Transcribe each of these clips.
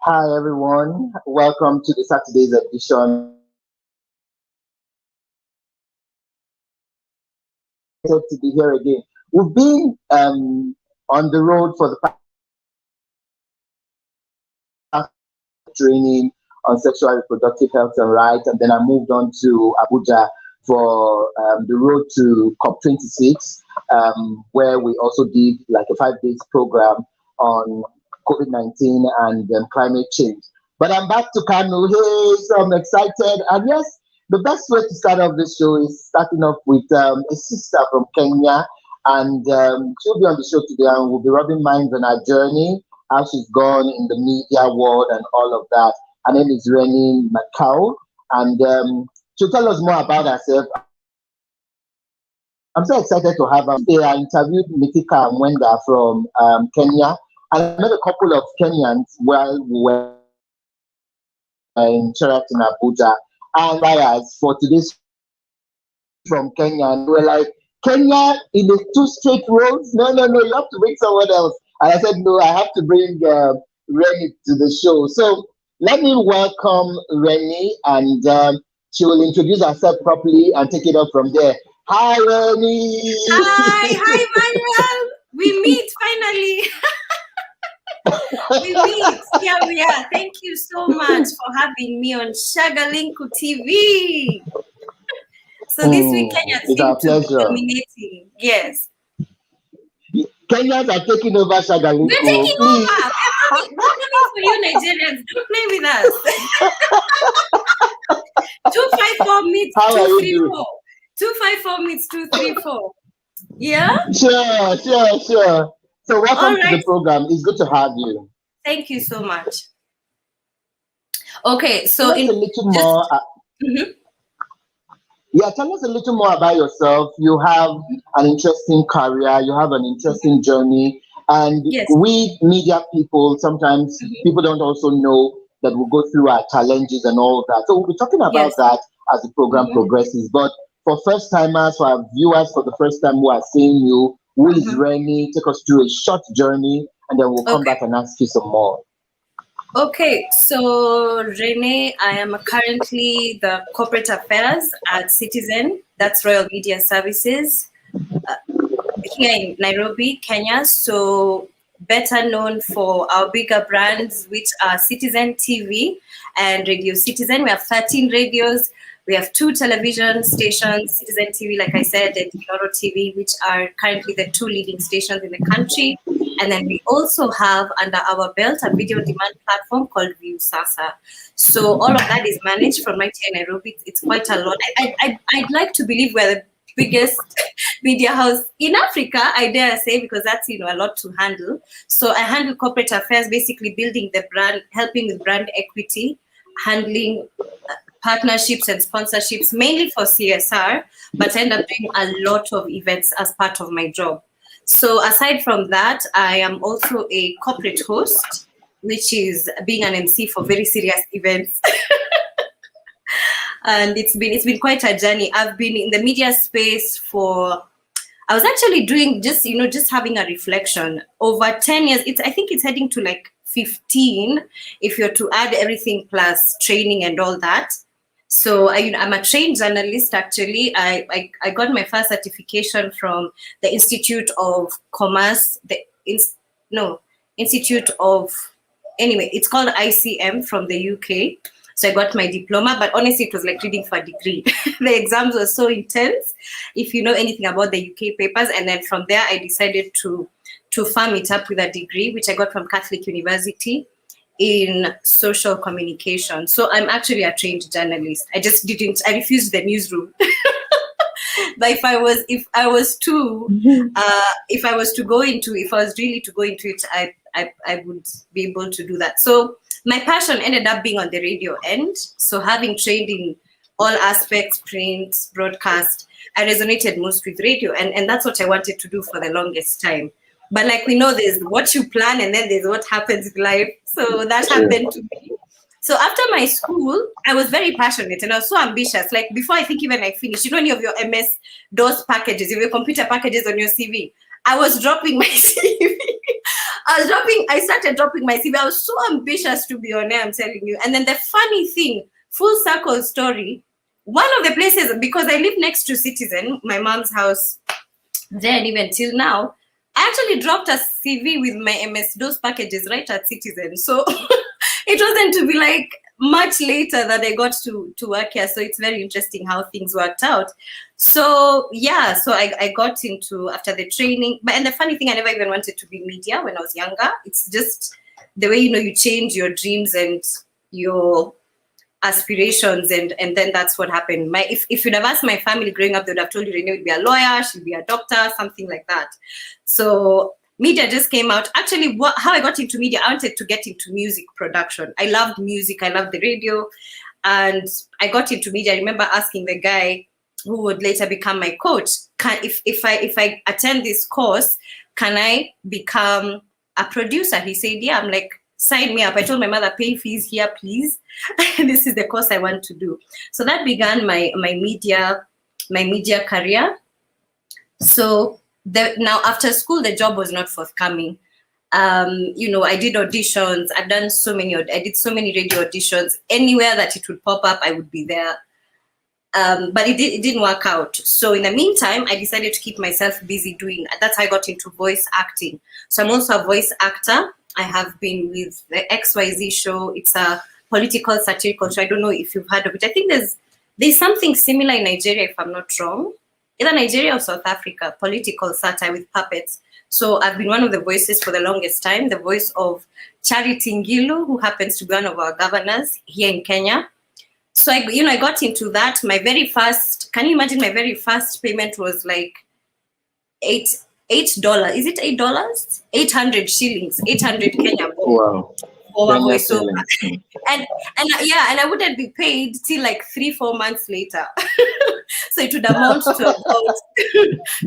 Hi everyone, welcome to the Saturday's edition. Excited to be here again. We've been on the road for the past training on sexual reproductive health and rights, and then I moved on to Abuja for the road to COP26, where we also did like a 5 days program on COVID-19 and climate change. But I'm back to Kano. Hey, so I'm excited. And yes, the best way to start off this show is starting off with a sister from Kenya. And she'll be on the show today and we'll be rubbing minds on her journey, how she's gone in the media world and all of that. Her name is Renee Makau. And she'll tell us more about herself. I'm so excited to have her. Today I interviewed Mwendaa from Kenya. And I met a couple of Kenyans while we were in Sheraton Abuja. And buyers for today's from Kenya. And we're like, Kenya in the two straight roads? No, you have to bring someone else. And I said, no, I have to bring Renee to the show. So let me welcome Renee, and she will introduce herself properly and take it up from there. Hi, Renee. Hi, Mariam. We meet finally. We meet. Here we are. Thank you so much for having me on Shagalinku TV. So this week Kenya seems to be dominating. Yes. Kenyans are taking over Shagalinku. We're taking over. We're coming for you, Nigerians. Don't play with us. 254 meets 234. 254 meets 234. Yeah? Sure. So welcome to the program. It's good to have you. Thank you so much. Okay, so tell us a little more. Yeah, tell us a little more about yourself. You have an interesting career. You have an interesting journey. And we media people, sometimes people don't also know that we go through our challenges and all that. So we'll be talking about that as the program progresses. But for first timers, for our viewers for the first time who are seeing you, who is Renee? Take us through a short journey, and then we'll come back and ask you some more. Okay, so Renee, I am currently the corporate affairs at Citizen, that's Royal Media Services, here in Nairobi, Kenya. So better known for our bigger brands, which are Citizen TV and Radio Citizen. We have 13 radios. We have 2 television stations, Citizen TV, like I said, and Inooro TV, which are currently the 2 leading stations in the country. And then we also have under our belt a video demand platform called View Sasa. So all of that is managed from right here in Nairobi. It's quite a lot. I'd like to believe we're the biggest media house in Africa, I dare say, because that's, a lot to handle. So I handle corporate affairs, basically building the brand, helping with brand equity, handling partnerships and sponsorships, mainly for CSR, but I end up doing a lot of events as part of my job. So aside from that, I am also a corporate host, which is being an MC for very serious events. And it's been quite a journey. I've been in the media space I was actually doing just having a reflection over 10 years. I think it's heading to like 15 if you're to add everything plus training and all that. So I'm a trained journalist, actually. I got my first certification from the Institute of Commerce, it's called ICM from the UK. So I got my diploma, but honestly, it was like reading for a degree. The exams were so intense, if you know anything about the UK papers. And then from there, I decided to farm it up with a degree, which I got from Catholic University in social communication. So I'm actually a trained journalist. I refused the newsroom. But if I was really to go into it, I would be able to do that. So my passion ended up being on the radio end. So having trained in all aspects, print, broadcast, I resonated most with radio. And that's what I wanted to do for the longest time. But like we know, there's what you plan and then there's what happens in life. So that happened to me. So after my school, I was very passionate and I was so ambitious. Like before I think even I finished, any of your MS-DOS packages, your computer packages on your CV, I was dropping my CV. I started dropping my CV. I was so ambitious to be on air, I'm telling you. And then the funny thing, full circle story, one of the places, because I live next to Citizen, my mom's house, then even till now, I actually dropped a CV with my MS-DOS packages right at Citizen. So it wasn't to be like much later that I got to work here. So it's very interesting how things worked out. So yeah, so I got into after the training. And the funny thing, I never even wanted to be in media when I was younger. It's just the way, you change your dreams and your aspirations, and then that's what happened. If you'd have asked my family growing up, they would have told you Renee would be a lawyer, she'd be a doctor, something like that. So media just came out. Actually, how I got into media, I wanted to get into music production. I loved music, I loved the radio, and I got into media. I remember asking the guy who would later become my coach, if I attend this course, can I become a producer? He said, yeah. I'm like, sign me up. I told my mother, pay fees here, please. This is the course I want to do. So that began my media career. So now after school, the job was not forthcoming. I did auditions. I did so many radio auditions. Anywhere that it would pop up, I would be there. But it didn't work out. So in the meantime, I decided to keep myself busy doing. That's how I got into voice acting. So I'm also a voice actor. I have been with the XYZ show. It's a political satirical show. I don't know if you've heard of it. I think there's something similar in Nigeria, if I'm not wrong. Either Nigeria or South Africa, political satire with puppets. So I've been one of the voices for the longest time, the voice of Charity Ngilu, who happens to be one of our governors here in Kenya. So I got into that. My very first, can you imagine, my very first payment was like $8. Is it $8? 800 shillings, 800 Kenya. Wow. So, and I wouldn't be paid till like 3-4 months later. So it would amount to about,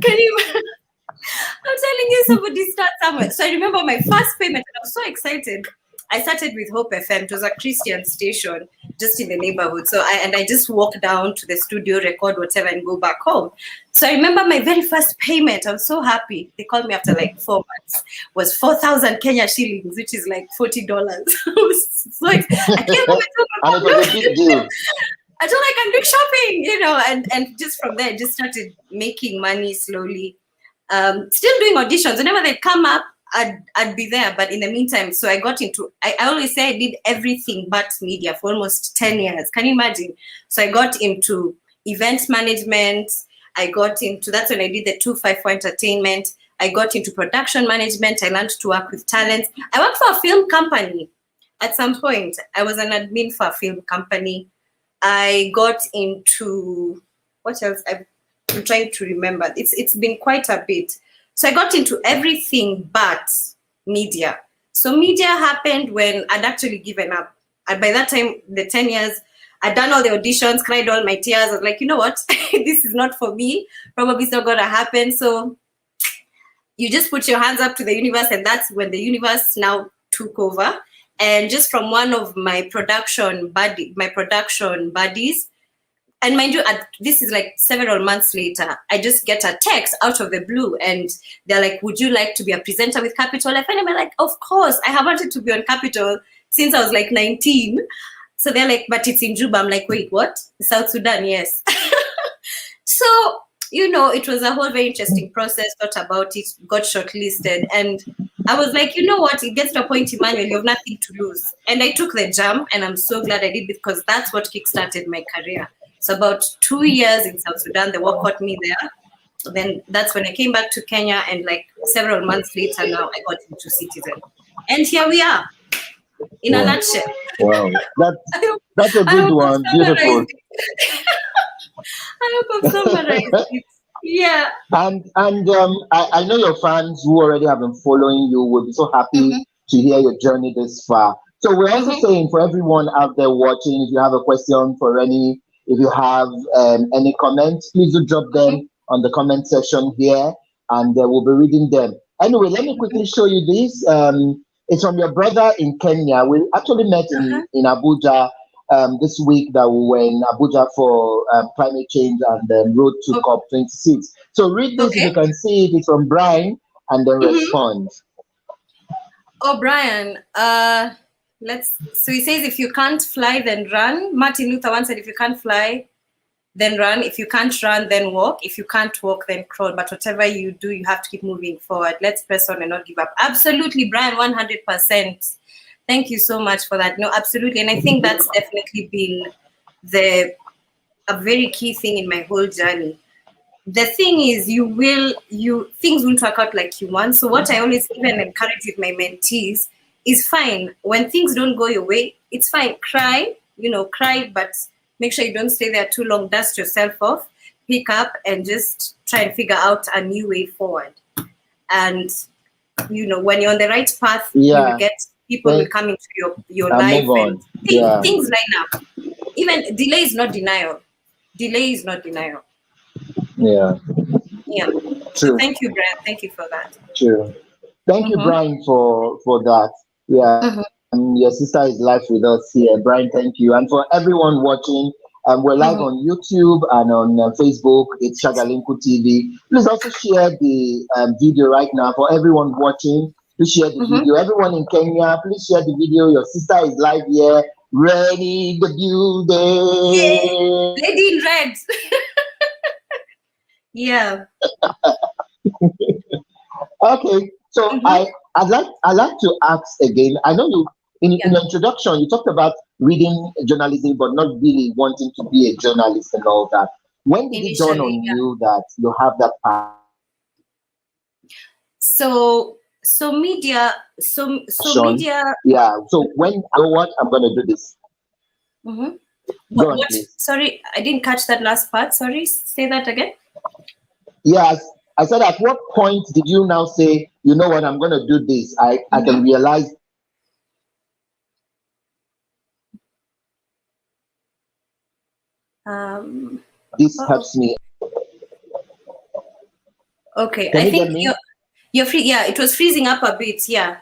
can you, I'm telling you, somebody start somewhere. So I remember my first payment, and I was so excited. I started with Hope FM. It was a Christian station just in the neighborhood. So I just walked down to the studio, record whatever, and go back home. So I remember my very first payment. I was so happy. They called me after like 4 months. Was 4,000 Kenya shillings, which is like $40. So I came home and told my mom, I told her I can do shopping, and just from there, I just started making money slowly. Still doing auditions. Whenever they come up, I'd be there. But in the meantime, so I got into, I always say I did everything but media for almost 10 years. Can you imagine? So I got into event management. That's when I did the 254 entertainment. I got into production management. I learned to work with talent. I worked for a film company at some point. I was an admin for a film company. I got into, what else? I'm trying to remember. It's been quite a bit. So I got into everything but media. So media happened when I'd actually given up. And by that time, the 10 years, I'd done all the auditions, cried all my tears. I was like, you know what? This is not for me. Probably it's not going to happen. So you just put your hands up to the universe, and that's when the universe now took over. And just from one of my production buddies, and mind you, this is like several months later, I just get a text out of the blue, and they're like, would you like to be a presenter with Capital FM? And I'm like, of course. I have wanted to be on Capital since I was like 19. So they're like, but it's in Juba. I'm like, wait, what? South Sudan, yes. So, it was a whole very interesting process, thought about it, got shortlisted. And I was like, you know what? It gets to a point, Emmanuel, you have nothing to lose. And I took the jump, and I'm so glad I did, because that's what kickstarted my career. So about 2 years in South Sudan, the work got me there. Then that's when I came back to Kenya, and like several months later now, I got into Citizen. And here we are, in a nutshell. Wow, that's a good one. Beautiful. I hope I've summarized it. Yeah. And I know your fans who already have been following you will be so happy to hear your journey this far. So we're also saying, for everyone out there watching, if you have a question for Renee, if you have any comments, please do drop them on the comment section here, and we'll be reading them. Anyway, let me quickly show you this. It's from your brother in Kenya. We actually met in Abuja this week, that we were in Abuja for climate change and then road to COP26. So read this, if you can see it. It's from Brian, and then respond. Oh, Brian, so he says, if you can't fly, then run. Martin Luther once said, if you can't fly, then run. If you can't run, then walk. If you can't walk, then crawl. But whatever you do, you have to keep moving forward. Let's press on and not give up. Absolutely, Brian, 100%. Thank you so much for that. No, absolutely. And I think that's definitely been a very key thing in my whole journey. The thing is, things won't work out like you want. So what I always even encourage with my mentees is fine. When things don't go your way, it's fine. Cry, cry, but make sure you don't stay there too long. Dust yourself off, pick up, and just try and figure out a new way forward. And, when you're on the right path, you will get people will come into your life and things line up. Even delay is not denial. Delay is not denial. Yeah. True. So thank you, Brian. Thank you for that. True. Thank you, Brian, for that. Yeah. Your sister is live with us here. Brian, thank you. And for everyone watching, we're live on YouTube and on Facebook. It's Shagalinku TV. Please also share the video right now for everyone watching. Please share the video. Everyone in Kenya, please share the video. Your sister is live here. Ready the building. Yay. Lady in red. Yeah. Okay. So I'd like to ask again. I know you in your introduction you talked about reading journalism but not really wanting to be a journalist and all that. When did it dawn on you that you have that passion? So media. Yeah. So when you know what I'm gonna do this. What? Sorry, I didn't catch that last part. Sorry, say that again. Yes, I said, at what point did you now say, you know what, I'm going to do this? I can realize. This helps me. Okay, I think you're free. Yeah, it was freezing up a bit. Yeah,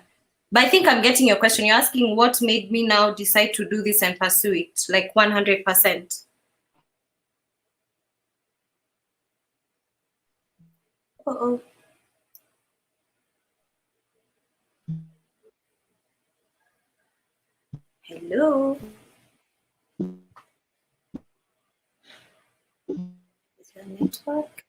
but I think I'm getting your question. You're asking what made me now decide to do this and pursue it, like 100%. Uh-oh. Hello. Is your network?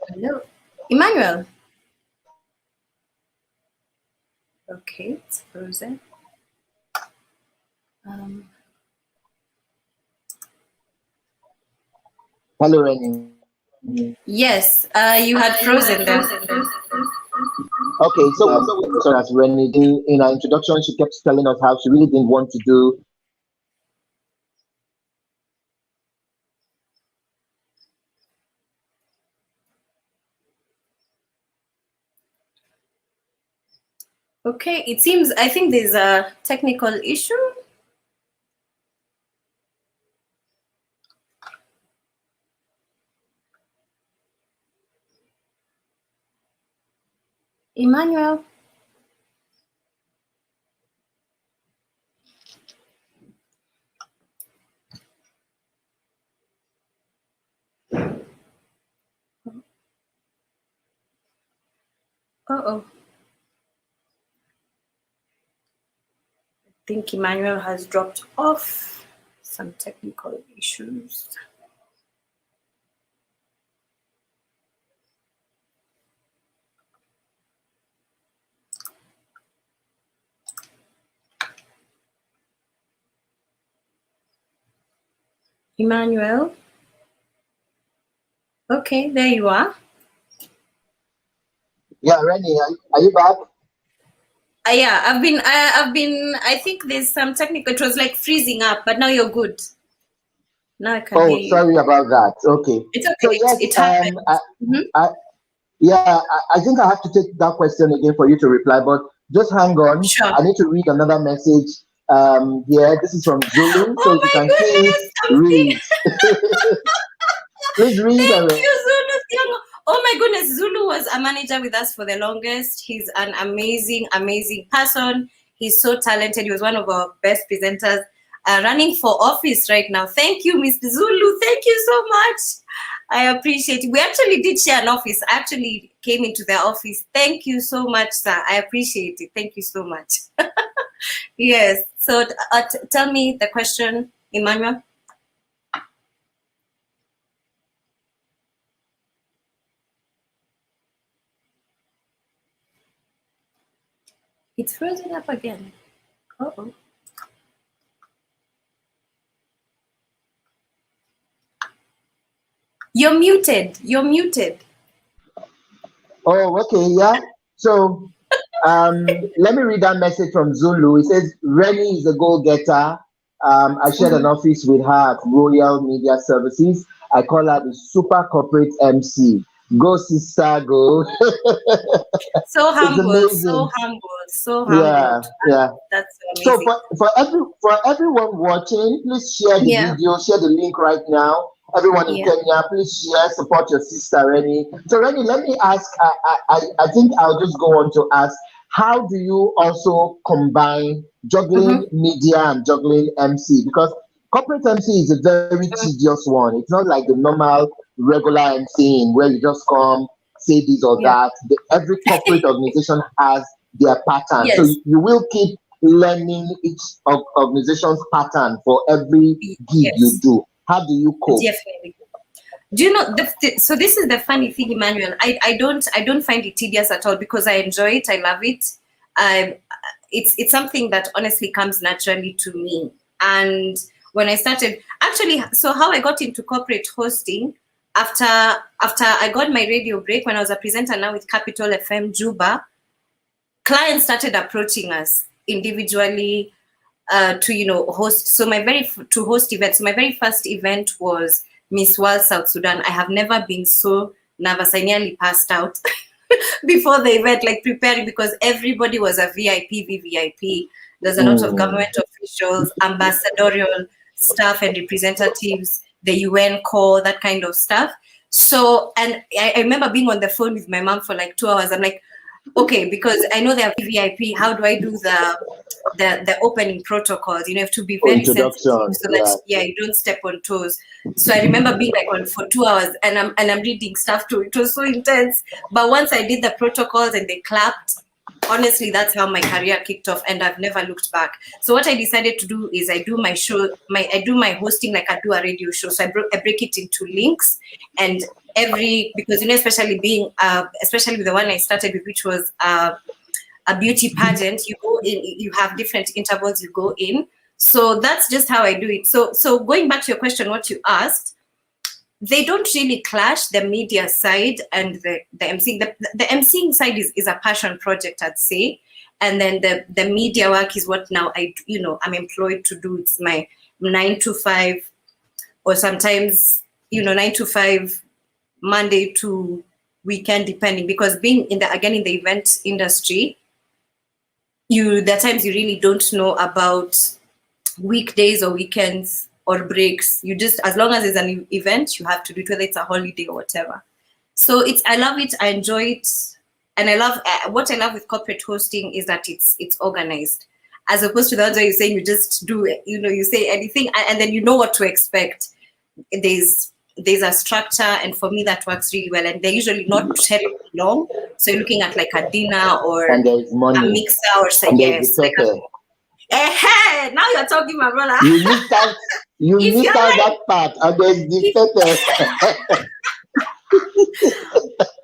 Hello, Emmanuel. Okay, it's frozen. Hello, Renee. Yes, you had frozen there. Okay, so as Renee, in our introduction, she kept telling us how she really didn't want to do. Okay, it seems, I think there's a technical issue. Emmanuel. Uh-oh. I think Emmanuel has dropped off. Some technical issues. Emmanuel. Okay, there you are. Yeah, Renee, are you back? Yeah, I've been, I think there's some technical, it was like freezing up, but now you're good. Now I can hear you. Sorry about that. Okay. It's okay. So, yes, it happened. I think I have to take that question again for you to reply, but just hang on. Sure. I need to read another message here. This is from Zulu. So if you can please read. Please read. Thank you, Zulu. Oh my goodness, Zulu was a manager with us for the longest. He's an amazing, amazing person. He's so talented. He was one of our best presenters. running for office right now. Thank you, Mr. Zulu. Thank you so much. I appreciate it. We actually did share an office. I actually came into their office. Thank you so much, sir. I appreciate it. Thank you so much. Yes. So tell me the question, Emmanuel. It's frozen up again. Uh-oh. You're muted. You're muted. Oh, okay, yeah. So let me read that message from Zulu. It says, Renee is a go-getter. I shared an office with her at Royal Media Services. I call her the super corporate MC. Go, sister, go. So humble, so humble, so humble. Yeah. That's amazing. So for everyone watching, please share the video, share the link right now. Everyone in Kenya, please share, support your sister Renee. So Renee, let me ask. I think I'll just go on to ask. How do you also combine juggling media and juggling MC? Because corporate MC is a very tedious one. It's not like the normal regular MCing where you just come, say this or that. Every corporate organization has their pattern. So you will keep learning each organization's pattern for every gig you do. How do you cope? Definitely. Do you know? So this is the funny thing, Emmanuel. I don't find it tedious at all because I enjoy it. I love it. It's something that honestly comes naturally to me. And when I started, actually, so how I got into corporate hosting after I got my radio break when I was a presenter now with Capital FM Juba, clients started approaching us individually to host. So to host events. So my very first event was Miss World South Sudan. I have never been so nervous. I nearly passed out before the event, like preparing, because everybody was a VIP, VVIP. There's a lot of government officials, ambassadorial staff and representatives, the UN call, that kind of stuff. So, and I remember being on the phone with my mom for like 2 hours. I'm like, okay, because I know they are VVIP, how do I do the opening protocols? You have to be very sensitive so that you don't step on toes. So I remember being like on for 2 hours and I'm reading stuff too. It was so intense. But once I did the protocols and they clapped, honestly, that's how my career kicked off, and I've never looked back. So what I decided to do is I do my show, I do my hosting like I do a radio show. So I break it into links, and because especially being especially with the one I started with, which was a beauty pageant, you go in, you have different intervals you go in. So that's just how I do it. So going back to your question, what you asked, they don't really clash, the media side and the MCing. The MCing side is a passion project, I'd say. And then the media work is what now I'm employed to do. It's my 9 to 5, or sometimes, 9 to 5, Monday to weekend, depending, because being in the event industry, there are times you really don't know about weekdays or weekends or breaks. You just, as long as it's an event, you have to do it, whether it's a holiday or whatever. So I love it, I enjoy it, and I love what I love with corporate hosting is that it's organized, as opposed to the other way you say you just do it, you say anything and then you know what to expect. There's a structure, and for me that works really well, and they're usually not terribly long. So you're looking at like a dinner or a mixer or something. Yes. Hey, now you're talking, my brother. You missed out that part. And there's the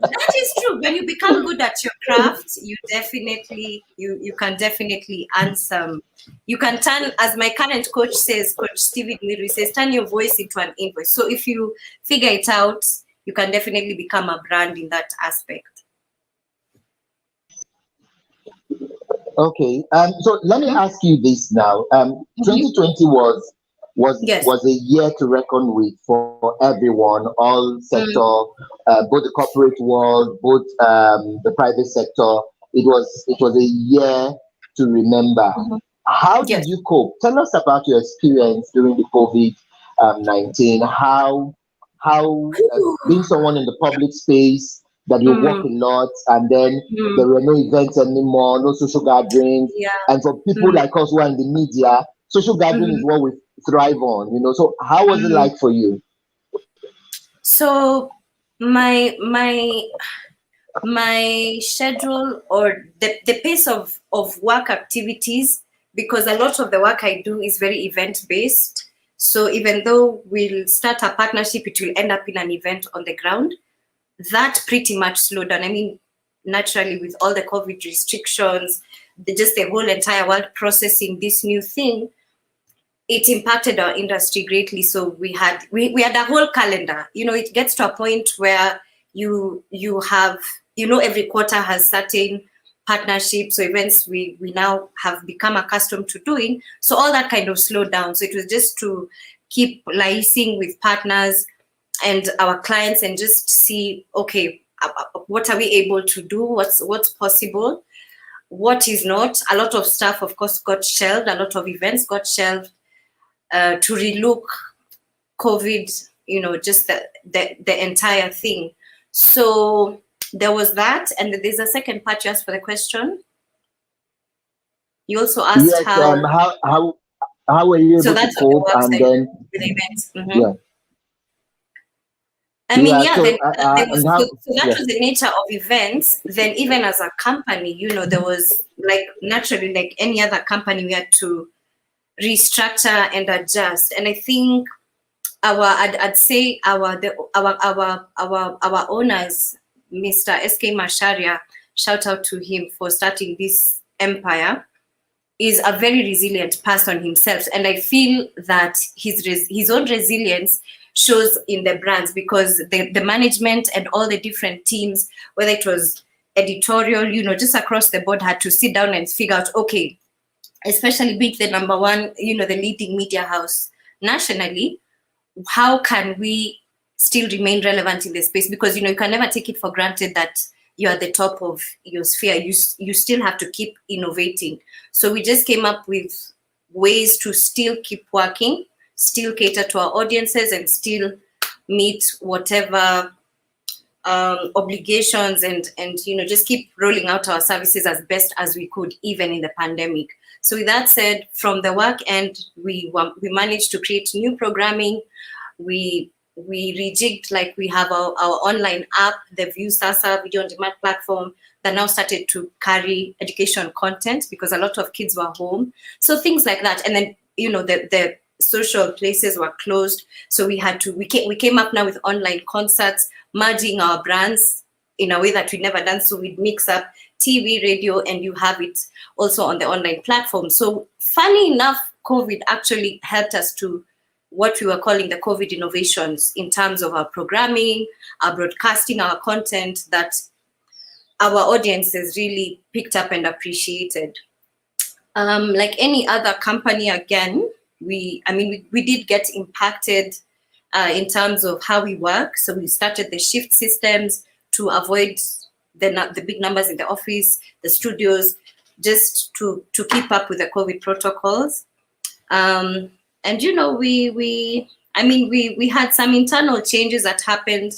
That is true. When you become good at your craft, you definitely you can definitely earn some. You can turn, as my current coach says, Coach Steven Miru says, turn your voice into an invoice. So if you figure it out, you can definitely become a brand in that aspect. Okay. So let me ask you this now. 2020 was a year to reckon with for everyone, all sector, both the corporate world, both the private sector. It was a year to remember. How did you cope? Tell us about your experience during the COVID-19. How being someone in the public space, that you work a lot, and then there were no events anymore, no social gatherings. And for people like us who are in the media, social gathering is what we thrive on, you know. So how was it like for you? So my schedule, or the pace of work activities, because a lot of the work I do is very event based. So even though we'll start a partnership, it will end up in an event on the ground. That pretty much slowed down. I mean, naturally, with all the COVID restrictions, just the whole entire world processing this new thing, it impacted our industry greatly. So we had a whole calendar. You know, it gets to a point where you have, you know, every quarter has certain partnerships or events we now have become accustomed to doing. So all that kind of slowed down. So it was just to keep liaising with partners and our clients and just see, okay, what are we able to do? What's possible? What is not? A lot of stuff, of course, got shelved. A lot of events got shelved to relook COVID, you know, just the entire thing. So there was that, and there's a second part you asked for the question. You also asked, yes, how were you able to cope, and then with events. Yeah. I mean, so that was the nature of events. Then even as a company, you know, there was, like, naturally, like any other company, we had to restructure and adjust. And I think I'd say our owners, Mr. SK Masharia, shout out to him for starting this empire, is a very resilient person himself. And I feel that his own resilience shows in the brands, because the management and all the different teams, whether it was editorial, you know, just across the board, had to sit down and figure out, okay, especially being the number one, you know, the leading media house nationally, how can we still remain relevant in the space? Because, you know, you can never take it for granted that you're at the top of your sphere. You still have to keep innovating. So we just came up with ways to still keep working, still cater to our audiences, and still meet whatever obligations, and you know, just keep rolling out our services as best as we could, even in the pandemic. So with that said, from the work end, we managed to create new programming. We rejigged, like, we have our online app, the View Sasa video on demand platform, that now started to carry education content because a lot of kids were home. So things like that. And then, you know, the social places were closed. So we came up now with online concerts, merging our brands in a way that we'd never done. So we'd mix up TV, radio, and you have it also on the online platform. So funny enough, COVID actually helped us to what we were calling the COVID innovations in terms of our programming, our broadcasting, our content, that our audiences really picked up and appreciated. Like any other company, again, we did get impacted in terms of how we work. So we started the shift systems to avoid the big numbers in the office, the studios, just to keep up with the COVID protocols. And, you know, we had some internal changes that happened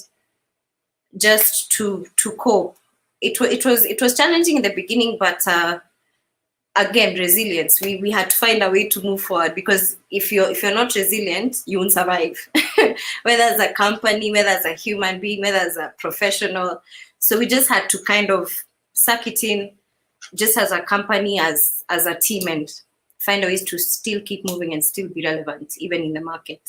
just to cope. It was challenging in the beginning, but again, resilience. We had to find a way to move forward, because if you're not resilient, you won't survive. Whether as a company, whether as a human being, whether as a professional. So we just had to kind of suck it in, just as a company, as a team, and find ways to still keep moving and still be relevant, even in the market.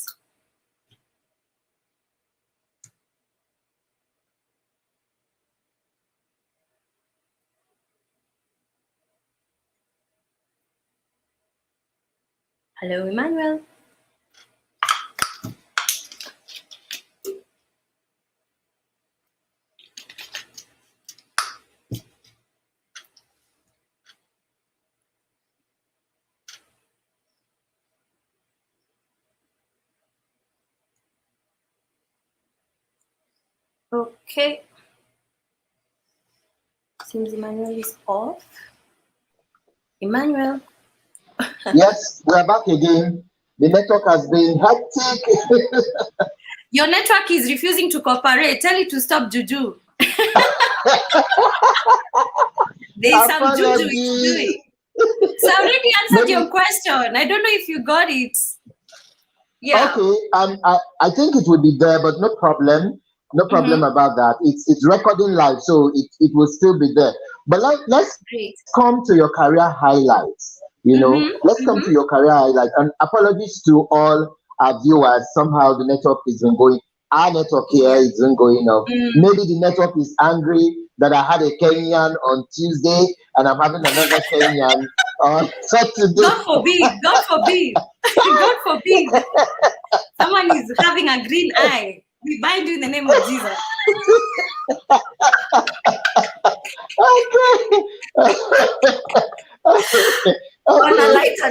Hello, Emmanuel. Okay. Seems Emmanuel is off. Emmanuel. Yes, we are back again. The network has been hectic. Your network is refusing to cooperate. Tell it to stop, Juju. There's some Juju it's doing. So I already answered your question. I don't know if you got it. Yeah. Okay. I think it will be there, but no problem. No problem about that. It's recording live, so it will still be there. But let's Great. come to your career highlights. Let's come to your career highlights. And apologies to all our viewers. Somehow the network isn't going. Our network here isn't going off. Maybe the network is angry that I had a Kenyan on Tuesday and I'm having another Kenyan on Saturday. God forbid. God forbid. God forbid. Someone is having a green eye. We bind you in the name of Jesus. On a lighter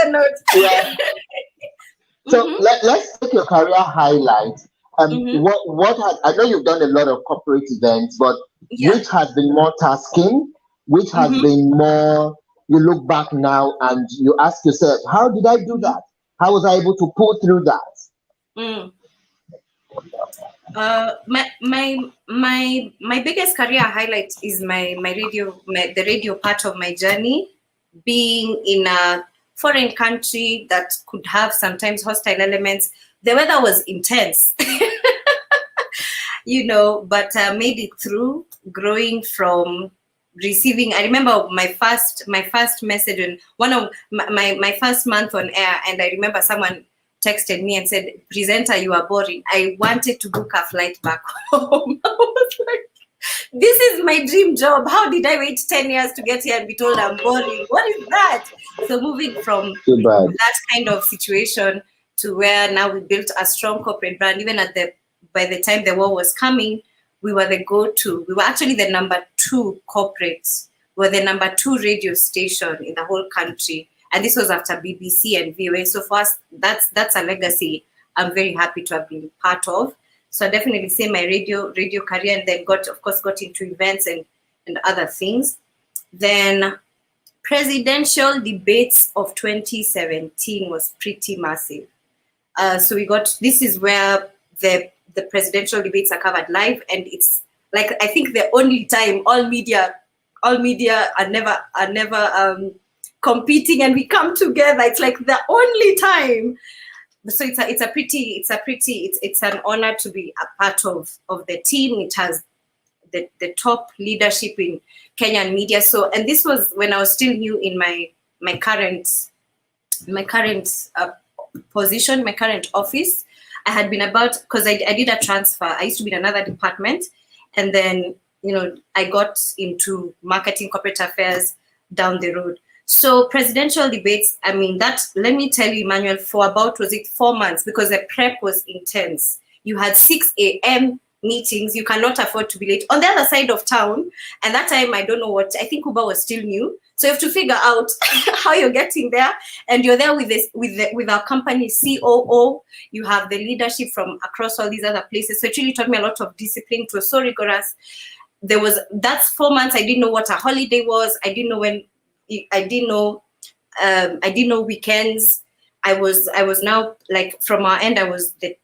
note. Yeah. So let's take your career highlights. What I know you've done a lot of corporate events, but which has been more tasking? Which has been more? You look back now and you ask yourself, how did I do that? How was I able to pull through that? My biggest career highlight is the radio part of my journey. Being in a foreign country that could have sometimes hostile elements. The weather was intense, but I made it through, growing from receiving. I remember my first message in one of my first month on air, and I remember someone texted me and said, "Presenter, you are boring." I wanted to book a flight back home. I was like, this is my dream job. How did I wait 10 years to get here and be told I'm boring? What is that? So moving from that kind of situation to where now we built a strong corporate brand. Even by the time the war was coming, we were the go-to. We were actually the number 2 corporates. We were the number 2 radio station in the whole country. And this was after BBC and VOA. So for us, that's a legacy I'm very happy to have been part of. So I definitely say my radio career, and then got into events and other things. Then presidential debates of 2017 was pretty massive. So this is where the presidential debates are covered live, and it's like, I think the only time all media are never competing and we come together. It's like the only time. So it's an honor to be a part of the team. It has the top leadership in Kenyan media. So, and this was when I was still new in my current position, my current office. I had been because I did a transfer. I used to be in another department, and then I got into marketing, corporate affairs down the road. So presidential debates, I mean, let me tell you, Emmanuel, for about, 4 months, because the prep was intense. You had 6 a.m. meetings. You cannot afford to be late. On the other side of town, and that time, I don't know I think Uber was still new. So you have to figure out how you're getting there. And you're there with our company COO. You have the leadership from across all these other places. So it really taught me a lot of discipline. It was so rigorous. That's 4 months. I didn't know what a holiday was. I didn't know weekends. I was now, like, from our end, I was the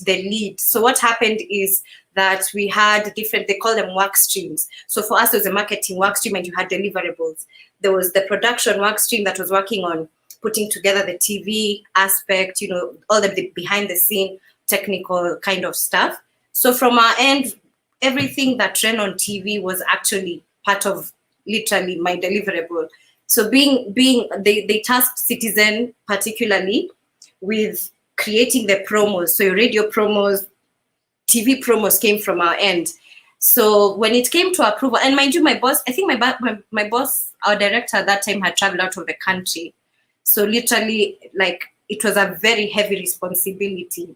lead. So what happened is that we had they call them work streams. So for us, there was a marketing work stream and you had deliverables. There was the production work stream that was working on putting together the TV aspect, all the behind the scene technical kind of stuff. So from our end, everything that ran on TV was actually part of literally my deliverable. So they tasked Citizen particularly with creating the promos. So your radio promos, TV promos came from our end. So when it came to approval, and mind you, my boss, I think my boss, our director at that time, had traveled out of the country. So literally, like, it was a very heavy responsibility,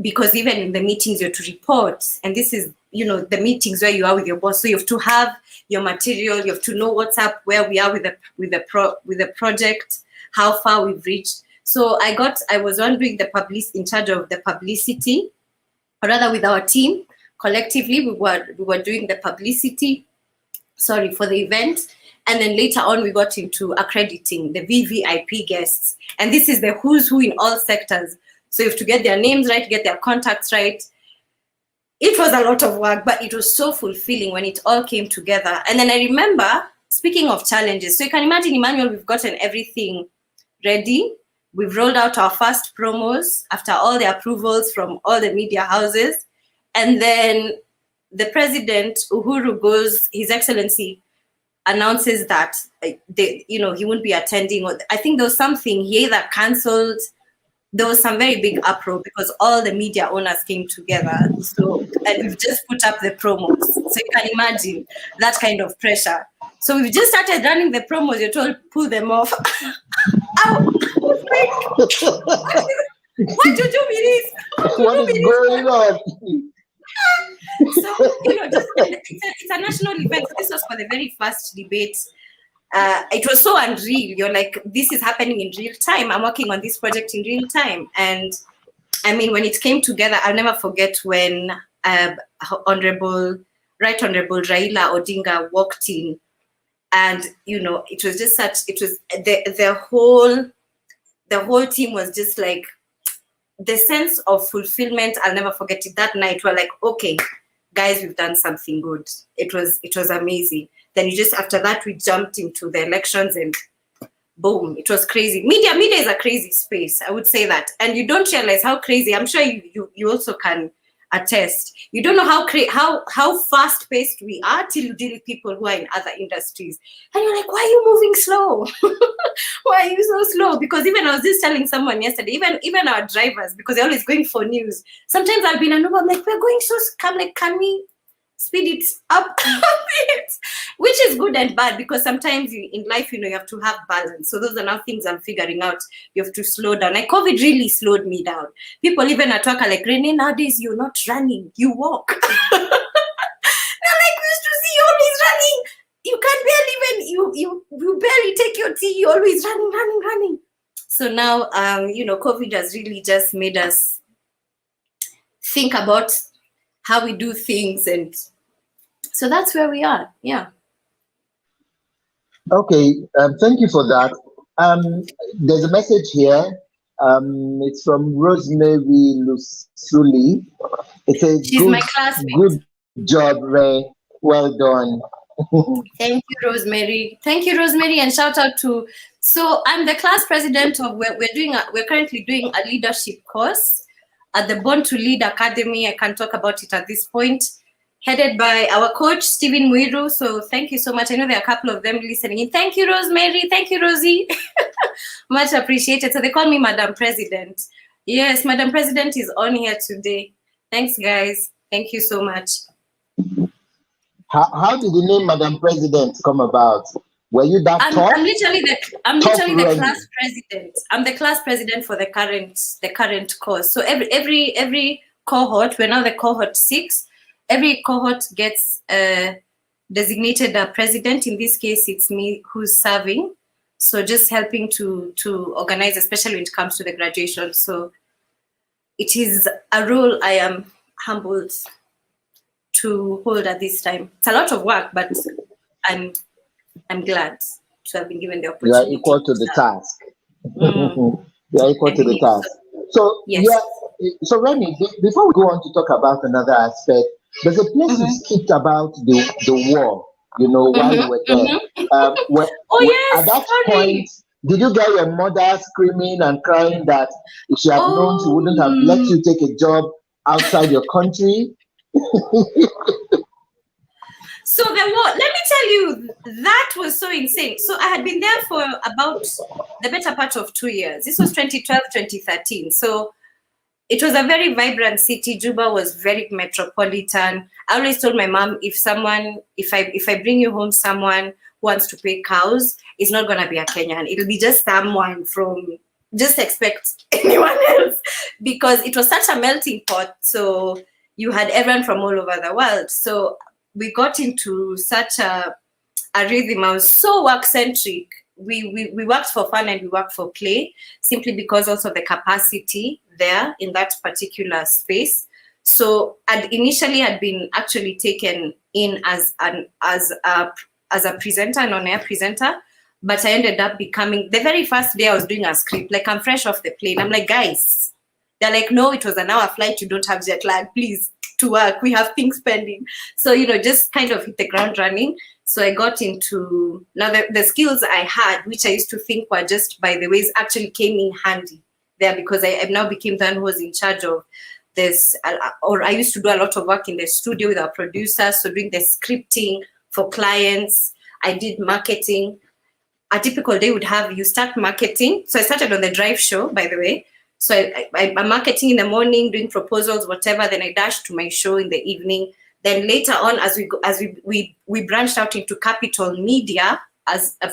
because even in the meetings you have to report, and this is, the meetings where you are with your boss. So you have to have your material, you have to know what's up, where we are with the project, how far we've reached. So I was in charge of the publicity, or rather with our team. Collectively, we were doing the publicity, for the event. And then later on, we got into accrediting the VVIP guests. And this is the who's who in all sectors. So you have to get their names right, get their contacts right. It was a lot of work, but it was so fulfilling when it all came together. And then I remember speaking of challenges, so you can imagine, Emmanuel, we've gotten everything ready. We've rolled out our first promos after all the approvals from all the media houses. And then the president, Uhuru, goes, His Excellency announces that he won't be attending. Or I think there was something, he either cancelled. There was some very big uproar because all the media owners came together. So, and we've just put up the promos. So you can imagine that kind of pressure. So we've just started running the promos. You're told, pull them off. What do you do with this? What is going on? So, it's a national event. This was for the very first debate. It was so unreal. You're like, this is happening in real time. I'm working on this project in real time. And I mean, when it came together, I'll never forget when Right Honorable Raila Odinga walked in. And, it was just the whole team was just like, the sense of fulfillment, I'll never forget it. That night, we're like, okay, guys, we've done something good. It was amazing. Then after that, we jumped into the elections and boom, it was crazy. Media is a crazy space, I would say that. And you don't realize how crazy, I'm sure you also can attest. You don't know how fast-paced we are till you deal with people who are in other industries. And you're like, why are you moving slow? Why are you so slow? Because even I was just telling someone yesterday, even our drivers, because they're always going for news. Sometimes I'll be in an Uber, I'm like, we're going so, can we speed it up a bit? Which is good and bad, because sometimes in life, you have to have balance. So those are now things I'm figuring out. You have to slow down. Like COVID really slowed me down. People even at work are like, Renee, nowadays you're not running, you walk. They're like, we used to see you always running. You can't barely you barely take your tea, you're always running. So now, COVID has really just made us think about how we do things, and so that's where we are. Yeah. Okay, thank you for that. There's a message here. It's from Rosemary Lusuli. It says, she's my classmate. Good job, Ray. Well done. Thank you, Rosemary. And shout out to. So I'm the class president of. We're currently doing a leadership course at the Born to Lead Academy. I can't talk about it at this point. Headed by our coach, Stephen Muiru. So thank you so much. I know there are a couple of them listening in. Thank you, Rosemary. Thank you, Rosie. Much appreciated. So they call me Madam President. Yes, Madam President is on here today. Thanks, guys. Thank you so much. How did the name Madam President come about? Were you that top? I'm literally the class president. I'm the class president for the current course. So every cohort, we're now the cohort 6. Every cohort gets designated a president. In this case, it's me who's serving. So just helping to organize, especially when it comes to the graduation. So it is a role I am humbled to hold at this time. It's a lot of work, but I'm glad to have been given the opportunity. You are equal to the task. You are equal to the task. So yes. So Renee, before we go on to talk about another aspect, there's a place you skipped about the war, while you were there. Yes, at that point, did you get your mother screaming and crying that if she had known, she wouldn't have let you take a job outside your country? So the war, let me tell you, that was so insane. So I had been there for about the better part of 2 years. This was 2012, 2013. So it was a very vibrant city. Juba was very metropolitan. I always told my mom, if I bring you home someone who wants to pay cows, it's not gonna be a Kenyan. It'll be just someone from, just expect anyone else, because it was such a melting pot. So you had everyone from all over the world. So we got into such a rhythm. I was so work-centric. We worked for fun and we worked for play, simply because also the capacity there in that particular space. So initially had been actually taken in as a presenter, an on-air presenter, but I ended up becoming, the very first day I was doing a script, like I'm fresh off the plane. I'm like, guys, they're like, no, it was an hour flight. You don't have jet lag. Please to work. We have things pending. So, just kind of hit the ground running. So I got into, now the skills I had, which I used to think were just by the ways, actually came in handy there, because I now became the one who was in charge of this, or I used to do a lot of work in the studio with our producers, so doing the scripting for clients. I did marketing. A typical day would have, you start marketing. So I started on the drive show, by the way. So I'm marketing in the morning, doing proposals, whatever. Then I dashed to my show in the evening. Then later on, as we branched out into Capital Media,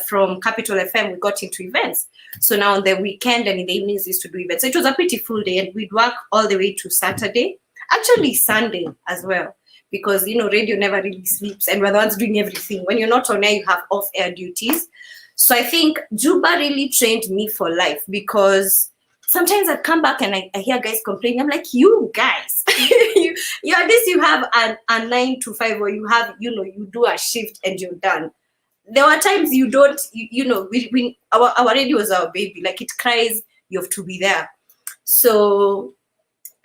from Capital FM, we got into events. So now on the weekend and in the evenings, we used to do events. So it was a pretty full day, and we'd work all the way to Saturday, actually Sunday as well, because radio never really sleeps, and we're the ones doing everything. When you're not on air, you have off-air duties. So I think Juba really trained me for life, because sometimes I'd come back and I hear guys complaining. I'm like, you guys, at least you have a 9 to 5, or you have, you do a shift and you're done. There were times you don't, our radio is our baby. Like, it cries, you have to be there. So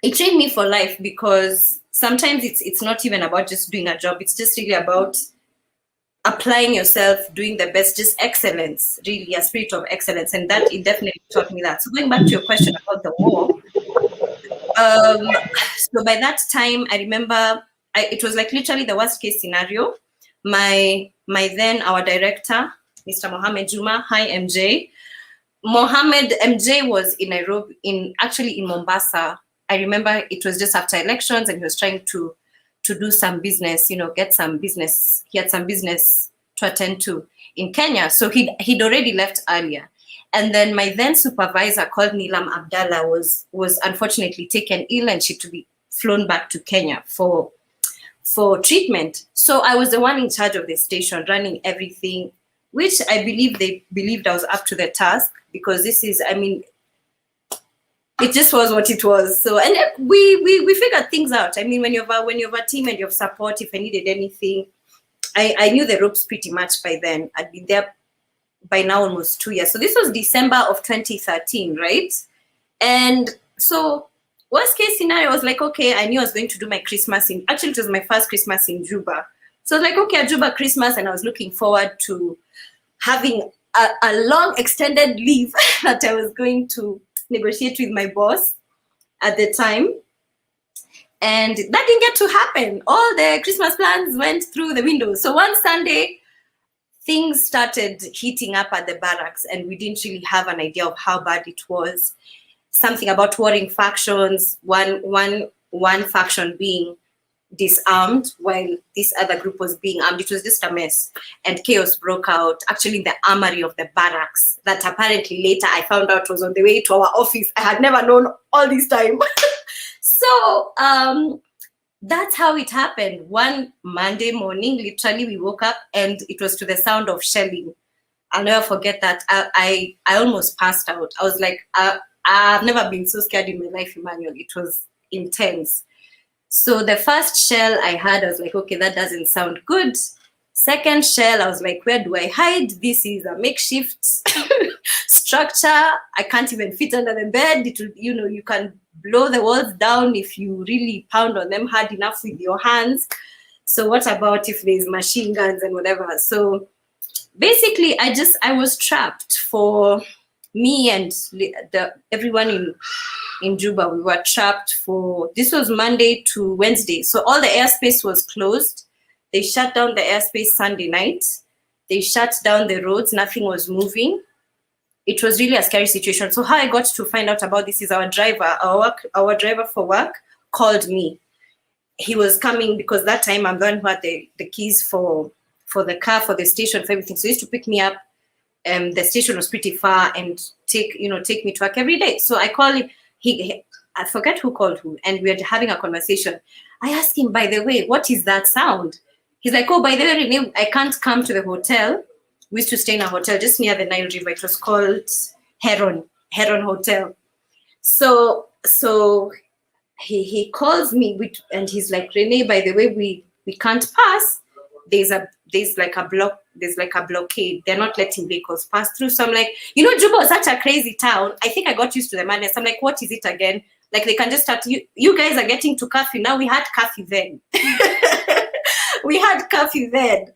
it trained me for life, because sometimes it's not even about just doing a job. It's just really about applying yourself, doing the best, just excellence, really a spirit of excellence. And that, it definitely taught me that. So going back to your question about the war, so by that time, I remember it was like literally the worst case scenario. My then, our director, Mr. Mohammed Juma, hi MJ. MJ was in Nairobi, actually in Mombasa. I remember it was just after elections, and he was trying to do some business, get some business. He had some business to attend to in Kenya. So he'd already left earlier. And then my then supervisor, called Nilam Abdallah, was unfortunately taken ill, and she had to be flown back to Kenya for treatment. So I was the one in charge of the station, running everything, which I believe they believed I was up to the task, because this is, it just was what it was. So, and we figured things out. When you have a team and you have support, if I needed anything, I knew the ropes pretty much by then. I'd been there by now almost 2 years. So this was December of 2013, right? And so worst case scenario, I was like, okay, I knew I was going to do my Christmas actually it was my first Christmas in Juba. So I was like, okay, a Juba Christmas, and I was looking forward to having a long extended leave that I was going to negotiate with my boss at the time. And that didn't get to happen. All the Christmas plans went through the window. So one Sunday, things started heating up at the barracks, and we didn't really have an idea of how bad it was. Something about warring factions, one faction being disarmed while this other group was being armed. It was just a mess, and chaos broke out actually in the armory of the barracks, that apparently later I found out was on the way to our office. I had never known all this time. So that's how it happened. One Monday morning, literally, we woke up and it was to the sound of shelling. I'll never forget that. I almost passed out. I was like, I've never been so scared in my life, Emmanuel. It was intense. So the first shell I had, I was like, okay, that doesn't sound good. Second shell, I was like, where do I hide? This is a makeshift structure. I can't even fit under the bed. It will, you can blow the walls down if you really pound on them hard enough with your hands. So what about if there's machine guns and whatever? So basically, I was trapped. For me and everyone in Juba, we were trapped this was Monday to Wednesday. So all the airspace was closed. They shut down the airspace Sunday night. They shut down the roads. Nothing was moving. It was really a scary situation. So how I got to find out about this is our driver for work called me. He was coming because that time I'm the one who had the keys for the car, for the station, for everything. So he used to pick me up. The station was pretty far, and take me to work every day. So I called him. I forget who called who, and we were having a conversation. I asked him, by the way, what is that sound? He's like, oh, by the way, Renee, I can't come to the hotel. We used to stay in a hotel just near the Nile River. It was called Heron Hotel. So he calls me and he's like, Renee, by the way, we can't pass. There's like a blockade. They're not letting vehicles pass through. So I'm like, Juba was such a crazy town. I think I got used to the madness. I'm like, what is it again? Like they can just start, you guys are getting to curfew. Now we had curfew then. We had curfew then.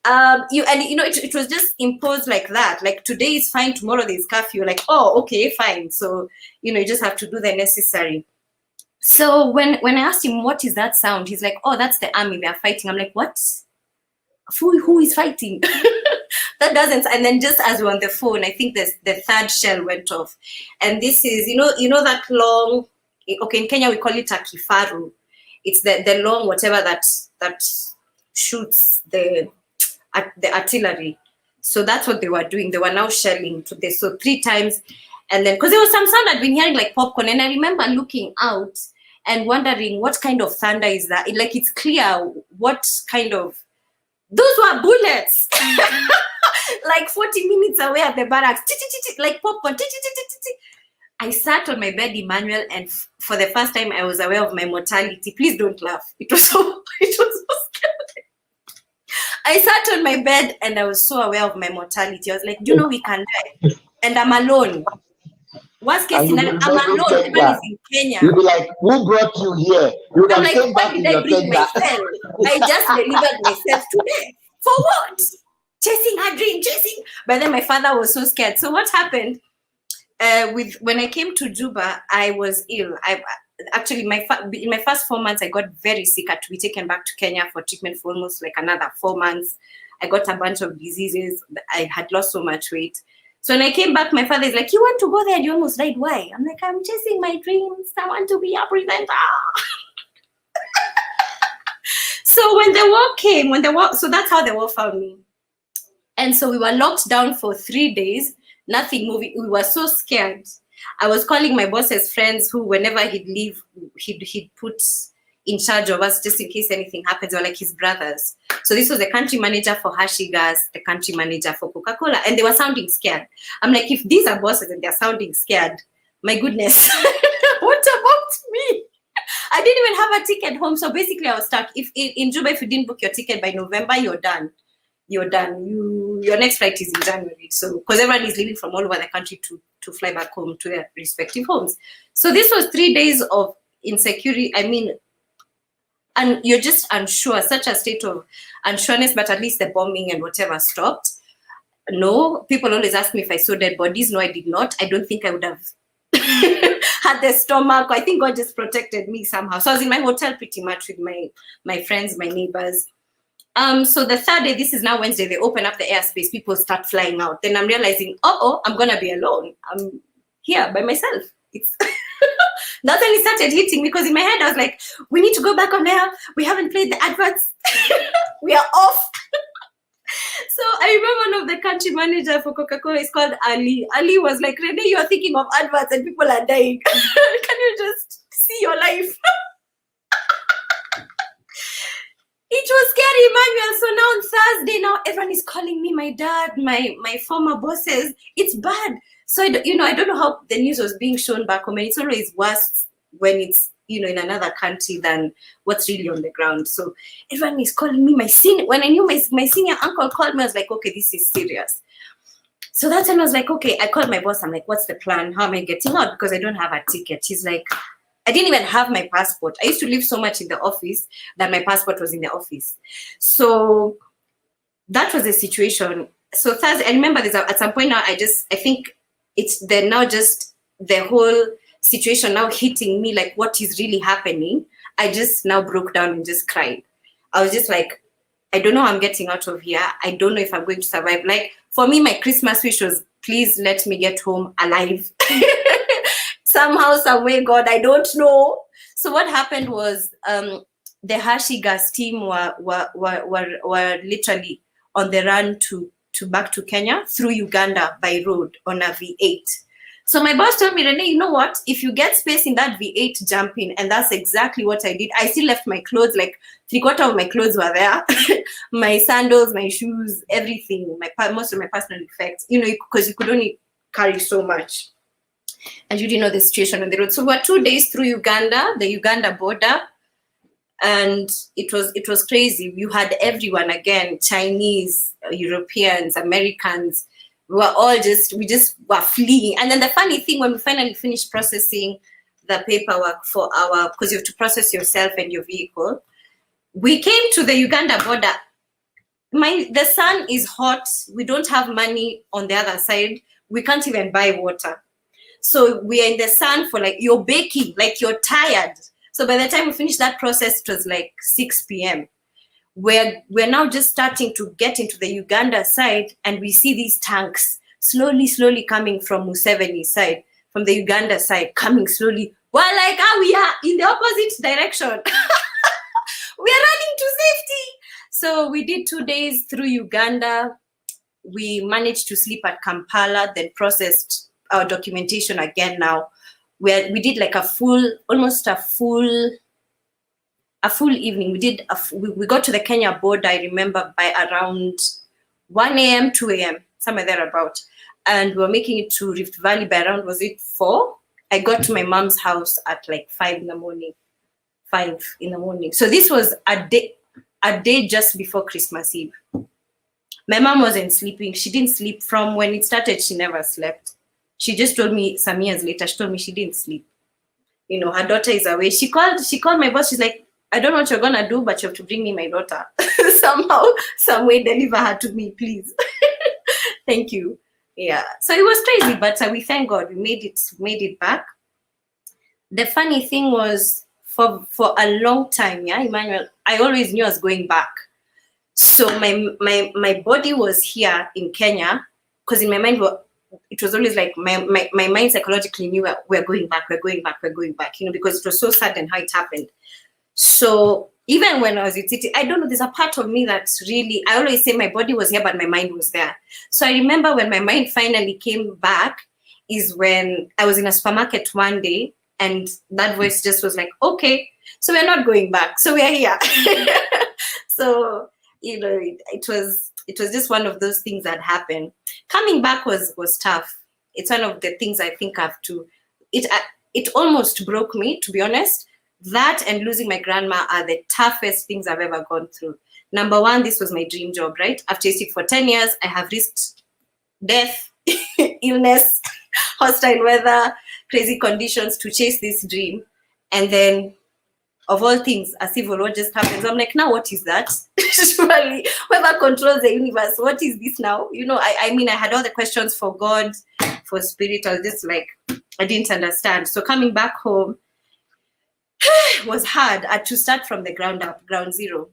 It was just imposed like that. Like today is fine, tomorrow there's curfew. Like, oh, okay, fine. So, you just have to do the necessary. So when I asked him, what is that sound? He's like, oh, that's the army, they're fighting. I'm like, what? Who is fighting? That doesn't. And then just as we're on the phone, I think the third shell went off. And this is, that long, okay, in Kenya we call it a kifaru. It's the long whatever that shoots the artillery. So that's what they were doing. They were now shelling to this. So 3 times. And then, because there was some sound I'd been hearing like popcorn. And I remember looking out and wondering what kind of thunder is that? Like, it's clear what kind of, those were bullets. Like 40 minutes away at the barracks. Like popcorn. I sat on my bed, Emmanuel, and for the first time I was aware of my mortality. Please don't laugh. It was so scary. I sat on my bed and I was so aware of my mortality. I was like, do you know we can die? And I'm alone. Worst case scenario, I'm alone. Everyone is in Kenya. You'll be like, who brought you here? You would I'm have like, came why back in did I your bring tender. myself? I just delivered myself today. For what? Chasing a dream, chasing. But then my father was so scared. So what happened? When I came to Juba, I was ill. Actually, in my first 4 months, I got very sick. I had to be taken back to Kenya for treatment for almost like another 4 months. I got a bunch of diseases. I had lost so much weight. So when I came back, my father is like, you want to go there? You almost died. Why? I'm like, I'm chasing my dreams. I want to be a presenter. So when the war came, so that's how the war found me. And so we were locked down for 3 days, nothing moving. We were so scared. I was calling my boss's friends who, whenever he'd leave, he'd put in charge of us just in case anything happens, or like his brothers. So this was the country manager for Hershey Gas, the country manager for Coca-Cola, and they were sounding scared. I'm like, if these are bosses and they're sounding scared, my goodness, what about me? I didn't even have a ticket home. So basically I was stuck. If in Juba, if you didn't book your ticket by November, you're done. You're done. Your next flight is in January. So because everyone is leaving from all over the country to fly back home to their respective homes. So this was 3 days of insecurity. I mean, and you're just unsure, such a state of unsureness, but at least the bombing and whatever stopped. No, people always ask me if I saw dead bodies. No, I did not. I don't think I would have had the stomach. I think God just protected me somehow. So I was in my hotel pretty much with my friends, my neighbors. So the third day, this is now Wednesday, they open up the airspace, people start flying out. Then I'm realizing, I'm gonna be alone. I'm here by myself. It's that's when it started hitting me, because in my head I was like, we need to go back on air. We haven't played the adverts. We are off. So I remember one of the country manager for Coca-Cola is called Ali. Ali was like, Renee, you're thinking of adverts and people are dying. Can you just see your life? It was scary, Emmanuel. So now on Thursday, now everyone is calling me my dad, my former bosses. It's bad. So, I don't know how the news was being shown back home. And it's always worse when it's, in another country than what's really on the ground. So everyone is calling me when I knew my senior uncle called me, I was like, okay, this is serious. So that's when I was like, okay, I called my boss. I'm like, what's the plan? How am I getting out? Because I don't have a ticket. He's like, I didn't even have my passport. I used to live so much in the office that my passport was in the office. So that was the situation. So Thursday, I remember this at some point now, I think it's now just the whole situation now hitting me, like what is really happening. I just now broke down and just cried. I was just like, I don't know how I'm getting out of here. I don't know if I'm going to survive. Like for me, my Christmas wish was, please let me get home alive. Somehow, some way, God, I don't know. So what happened was the Hershey Gas team were literally on the run to back to Kenya through Uganda by road on a V8. So my boss told me, Renee, you know what? If you get space in that V8, jump in. And that's exactly what I did. I still left my clothes, like 3/4 of my clothes were there. My sandals, my shoes, everything, most of my personal effects, because you could only carry so much. And you didn't know the situation on the road. So we were 2 days through Uganda, the Uganda border. And it was crazy. You had everyone again, Chinese, Europeans, Americans. We just were fleeing. And then the funny thing, when we finally finished processing the paperwork for because you have to process yourself and your vehicle. We came to the Uganda border. The sun is hot. We don't have money on the other side. We can't even buy water. So we are in the sun for like, you're baking, like you're tired. So by the time we finished that process, it was like 6 p.m. We're now just starting to get into the Uganda side, and we see these tanks slowly coming from Museveni's side, from the Uganda side, coming slowly. We're like, we are in the opposite direction. We are running to safety. So we did 2 days through Uganda. We managed to sleep at Kampala, then processed our documentation again now. We did like a full evening. We got to the Kenya border, I remember, by around 1 a.m., 2 a.m., somewhere thereabout. And we were making it to Rift Valley by around, was it 4? I got to my mom's house at like 5 in the morning. So this was a day just before Christmas Eve. My mom wasn't sleeping. She didn't sleep from when it started. She never slept. She just told me some years later, she told me she didn't sleep. You know, her daughter is away. She called my boss. She's like, I don't know what you're going to do, but you have to bring me my daughter. Somehow, some way, deliver her to me, please. Thank you. Yeah. So it was crazy, but we thank God we made it back. The funny thing was, for a long time, yeah, Emmanuel, I always knew I was going back. So my body was here in Kenya, because in my mind, it was always like my mind psychologically knew we're going back, you know, because it was so sudden how it happened. So even when I was in city, I don't know, there's a part of me that's really, I always say my body was here, but my mind was there. So I remember when my mind finally came back is when I was in a supermarket one day, and that voice just was like, okay, so we're not going back. So we're here. So, you know, it was just one of those things that happened. Coming back was tough. It's one of the things I think it almost broke me, to be honest. That and losing my grandma are the toughest things I've ever gone through. Number one, this was my dream job, right? I've chased it for 10 years. I have risked death, illness, hostile weather, crazy conditions to chase this dream. And then, of all things, a civil war just happens. I'm like, now what is that? Surely, whoever controls the universe, what is this now? You know, I mean, I had all the questions for God, for spirit. I was just like, I didn't understand. So coming back home was hard. I had to start from the ground up, ground zero.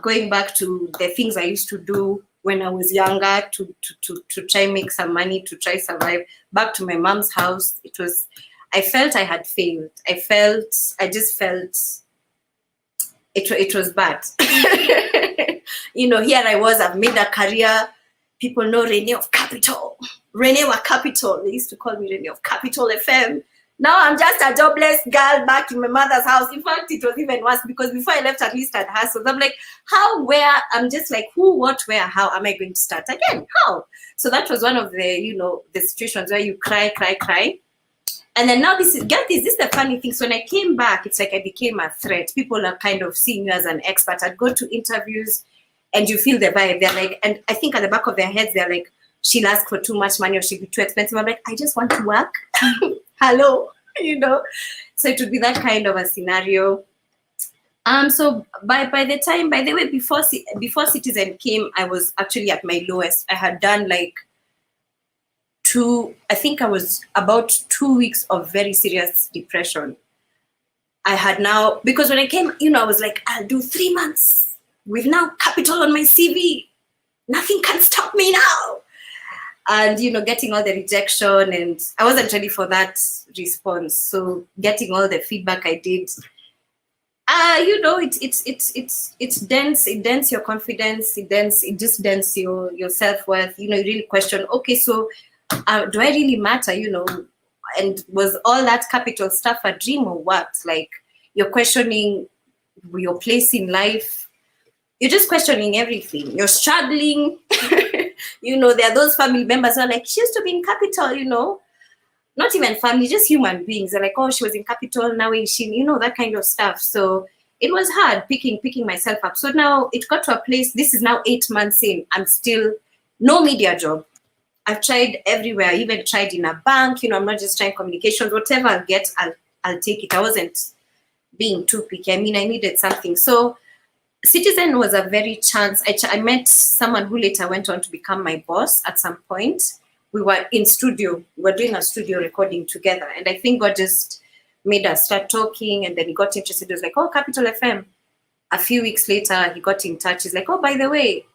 Going back to the things I used to do when I was younger to try make some money, to try survive. Back to my mom's house. I felt I had failed. I just felt it was bad. You know, here I was, I've made a career. People know Renee of Capital. Renee wa Capital. They used to call me Renee of Capital FM. Now I'm just a jobless girl back in my mother's house. In fact, it was even worse because before I left, at least I'd hustled. I'm like, how, where? I'm just like, who, what, where, how am I going to start again? How? So that was one of the, you know, the situations where you cry. And then now this is the funny thing. So when I came back, it's like I became a threat. People are kind of seeing you as an expert. I'd go to interviews and you feel the vibe. They're like, and I think at the back of their heads, they're like, she'll ask for too much money or she'll be too expensive. I'm like, I just want to work. Hello, you know. So it would be that kind of a scenario. So by the way, before Citizen came, I was actually at my lowest. I had done like I was about 2 weeks of very serious depression. I had now, because when I came, you know, I was like, I'll do 3 months with now Capital on my CV. Nothing can stop me now. And, you know, getting all the rejection, and I wasn't ready for that response. So getting all the feedback I did, you know, it's dense. It dents your confidence. It just dents your self-worth. You know, you really question, okay, so do I really matter, you know? And was all that Capital stuff a dream or what? Like, you're questioning your place in life. You're just questioning everything. You're struggling. You know, there are those family members who are like, she used to be in Capital, you know, not even family, just human beings. They're like, oh, she was in Capital, now is she, you know, that kind of stuff. So it was hard picking myself up. So now it got to a place, this is now 8 months in, I'm still no media job. I've tried everywhere. I even tried in a bank. I'm not just trying communications. Whatever I'll get, I'll take it. I wasn't being too picky. I needed something. So Citizen was a very chance. I met someone who later went on to become my boss at some point. We were in studio. We were doing a studio recording together. And I think God just made us start talking. And then he got interested. He was like, oh, Capital FM. A few weeks later, he got in touch. He's like, oh, by the way,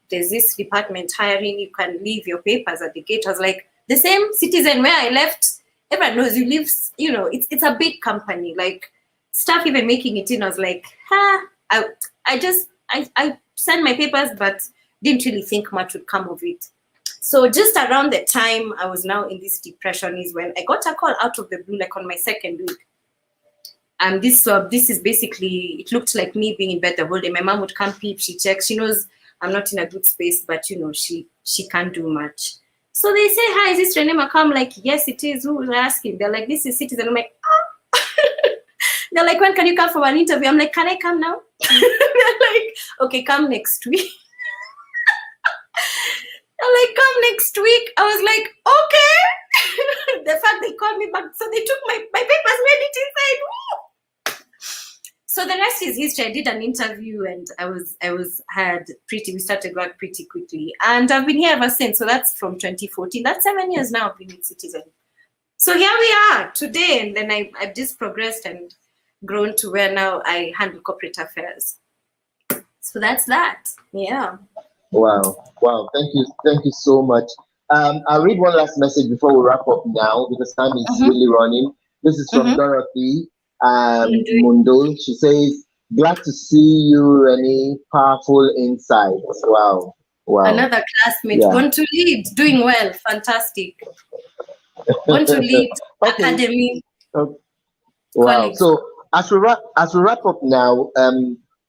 there's this department hiring. You can leave your papers at the gate. I was like, the same Citizen where I left. Everyone knows you live, it's a big company. Like, staff even making it in. I was like, I sent my papers, but didn't really think much would come of it. So just around the time I was now in this depression is when I got a call out of the blue, like on my second week. And this is basically, it looked like me being in bed the whole day. My mom would come peep, she checks, she knows I'm not in a good space, but she can't do much. So they say, hi, is this Renee Makau? I'm like, yes, it is. Who was asking? They're like, this is Citizen. I'm like, oh. They're like, when can you come for an interview? I'm like, can I come now? They're like, okay, come next week. I'm like, come next week. I was like, okay. The fact they called me back, so they took my papers, made it inside. Woo! So the rest is history. I did an interview and we started work pretty quickly. And I've been here ever since. So that's from 2014. That's 7 years now I've been with Citizen. So here we are today. And then I've just progressed and grown to where now I handle corporate affairs. So that's that. Yeah. Wow. Thank you so much. I'll read one last message before we wrap up now because time is really running. This is from Dorothy Mundo. She says, glad to see you, Renee. Powerful insights. Wow. Another classmate. Yeah. Born to lead. Doing well. Fantastic. Born to lead. Academy. Okay. Wow. Colleagues. So as we wrap up now,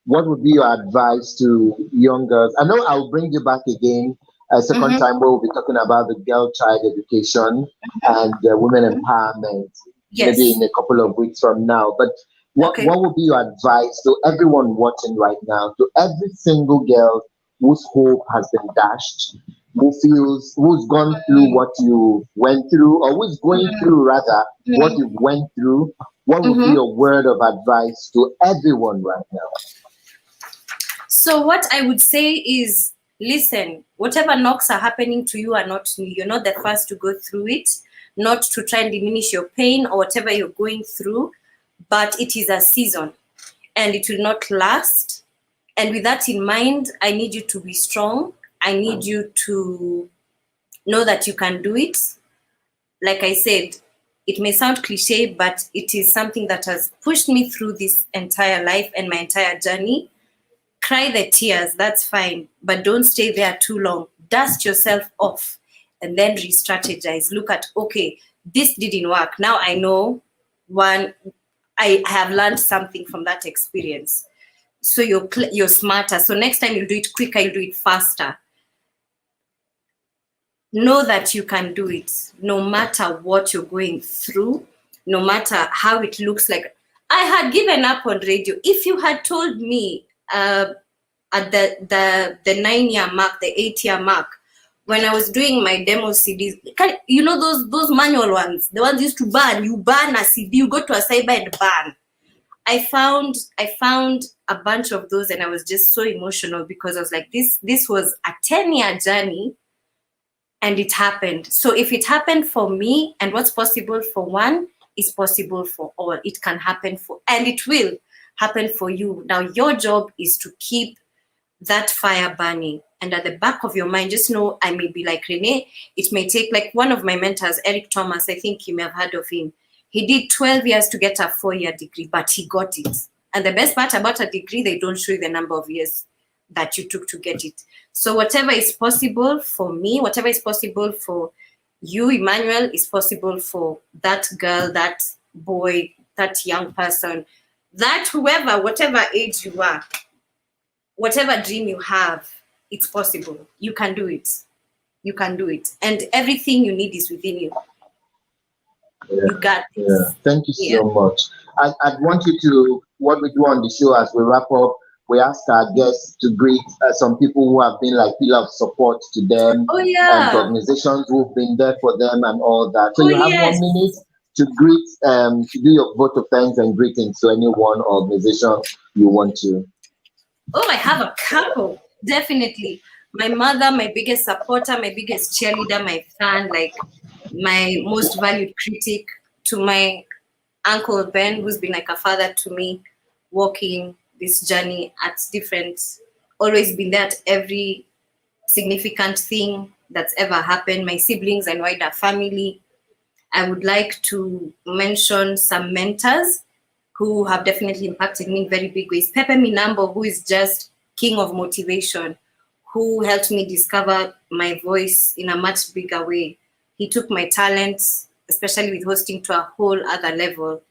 what would be your advice to young girls? I know I'll bring you back again a second time where we'll be talking about the girl child education and women empowerment, maybe in a couple of weeks from now. But what would be your advice to everyone watching right now, to every single girl whose hope has been dashed, who's gone through what you went through, or who's going through rather what you went through? What would be your word of advice to everyone right now? So what I would say is, listen, whatever knocks are happening to you are not new. You're not the first to go through it, not to try and diminish your pain or whatever you're going through, but it is a season and it will not last. And with that in mind, I need you to be strong. I need you to know that you can do it. Like I said, it may sound cliche, but it is something that has pushed me through this entire life and my entire journey. Cry the tears, that's fine, but don't stay there too long. Dust yourself off and then re-strategize. Look at, okay, this didn't work. Now I know I have learned something from that experience. So you're smarter. So next time you'll do it quicker, you'll do it faster. Know that you can do it, no matter what you're going through, no matter how it looks like. I had given up on radio. If you had told me at the 9-year mark, the 8-year mark, when I was doing my demo CDs, those manual ones, the ones used to burn. You burn a CD, you go to a cyber and burn. I found a bunch of those, and I was just so emotional because I was like, this was a 10-year journey, and it happened. So if it happened for me, and what's possible for one is possible for all. It can happen and it will happen for you. Now, your job is to keep that fire burning. And at the back of your mind, just know I may be like Renee. It may take, like one of my mentors, Eric Thomas, I think you may have heard of him. He did 12 years to get a 4-year degree, but he got it. And the best part about a degree, they don't show you the number of years that you took to get it. So whatever is possible for me, whatever is possible for you, Emmanuel, is possible for that girl, that boy, that young person, that whoever, whatever age you are, whatever dream you have, it's possible. You can do it. You can do it. And everything you need is within you. Yeah. You got this. Yeah. Thank you so much. I'd want you to, what we do on the show as we wrap up, we ask our guests to greet some people who have been like pillar of support to them, Oh and to yeah. organizations who've been there for them and all that. So Oh you have yes. 1 minute to greet, to do your vote of thanks and greetings to any one organization you want to. Oh, I have a couple. Definitely. My mother, my biggest supporter, my biggest cheerleader, my fan, like my most valued critic, to my Uncle Ben, who's been like a father to me, walking this journey at different, always been there at every significant thing that's ever happened, my siblings and wider family. I would like to mention some mentors who have definitely impacted me in very big ways. Pepe Minambo, who is just king of motivation, who helped me discover my voice in a much bigger way. He took my talents, especially with hosting, to a whole other level.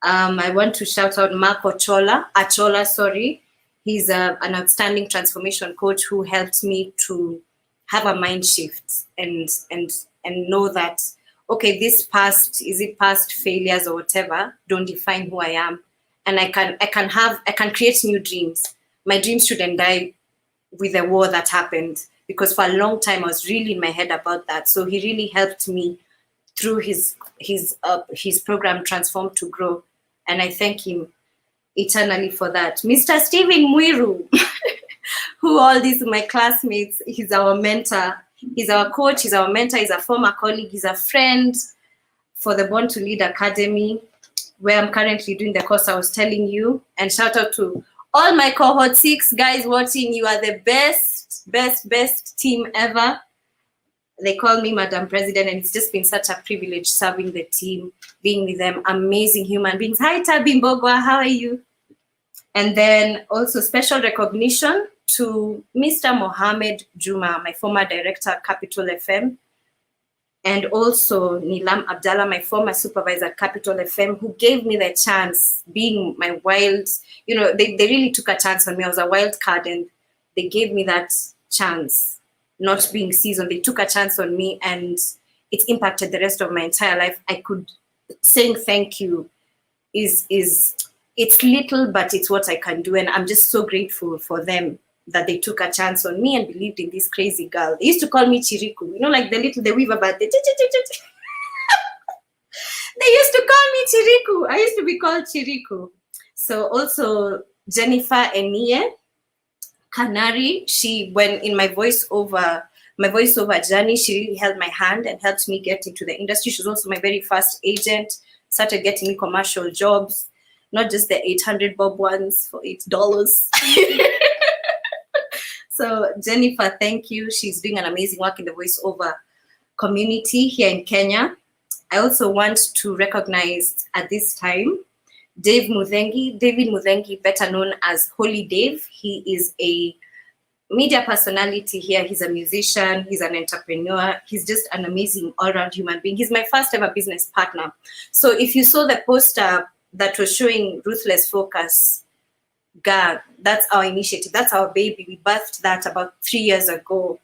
I want to shout out Mark Achola, sorry. He's an outstanding transformation coach who helped me to have a mind shift and know that, okay, this past, is it past failures or whatever, don't define who I am. And I can create new dreams. My dreams shouldn't die with the war that happened, because for a long time I was really in my head about that. So he really helped me through his program Transform to Grow, and I thank him eternally for that. Mr. Stephen Mwiru, who all these my classmates, he's our mentor, he's our coach, he's our mentor, he's a former colleague, he's a friend for the Born to Lead Academy, where I'm currently doing the course I was telling you. And shout out to all my cohort 6 guys watching. You are the best team ever. They call me Madam President, and it's just been such a privilege serving the team, being with them, amazing human beings. Hi, Tabi Mbogwa, how are you? And then also special recognition to Mr. Mohammed Juma, my former director at Capital FM, and also Nilam Abdallah, my former supervisor at Capital FM, who gave me the chance, being my wild, they really took a chance on me. I was a wild card, and they gave me that chance. Not being seasoned, they took a chance on me, and it impacted the rest of my entire life. I could saying thank you is it's little, but it's what I can do, and I'm just so grateful for them that they took a chance on me and believed in this crazy girl. They used to call me Chiriku, like the weaver bird. They used to call me Chiriku. I used to be called Chiriku. So also Jennifer Enie Canary, when in my voiceover journey, she really held my hand and helped me get into the industry. She was also my very first agent, started getting me commercial jobs, not just the 800 bob ones for $8. So Jennifer, thank you. She's doing an amazing work in the voiceover community here in Kenya. I also want to recognize at this time David Muthengi, better known as Holy Dave. He is a media personality here. He's a musician, he's an entrepreneur, he's just an amazing all-round human being. He's my first ever business partner. So if you saw the poster that was showing Ruthless Focus, God, that's our initiative, that's our baby. We birthed that about 3 years ago.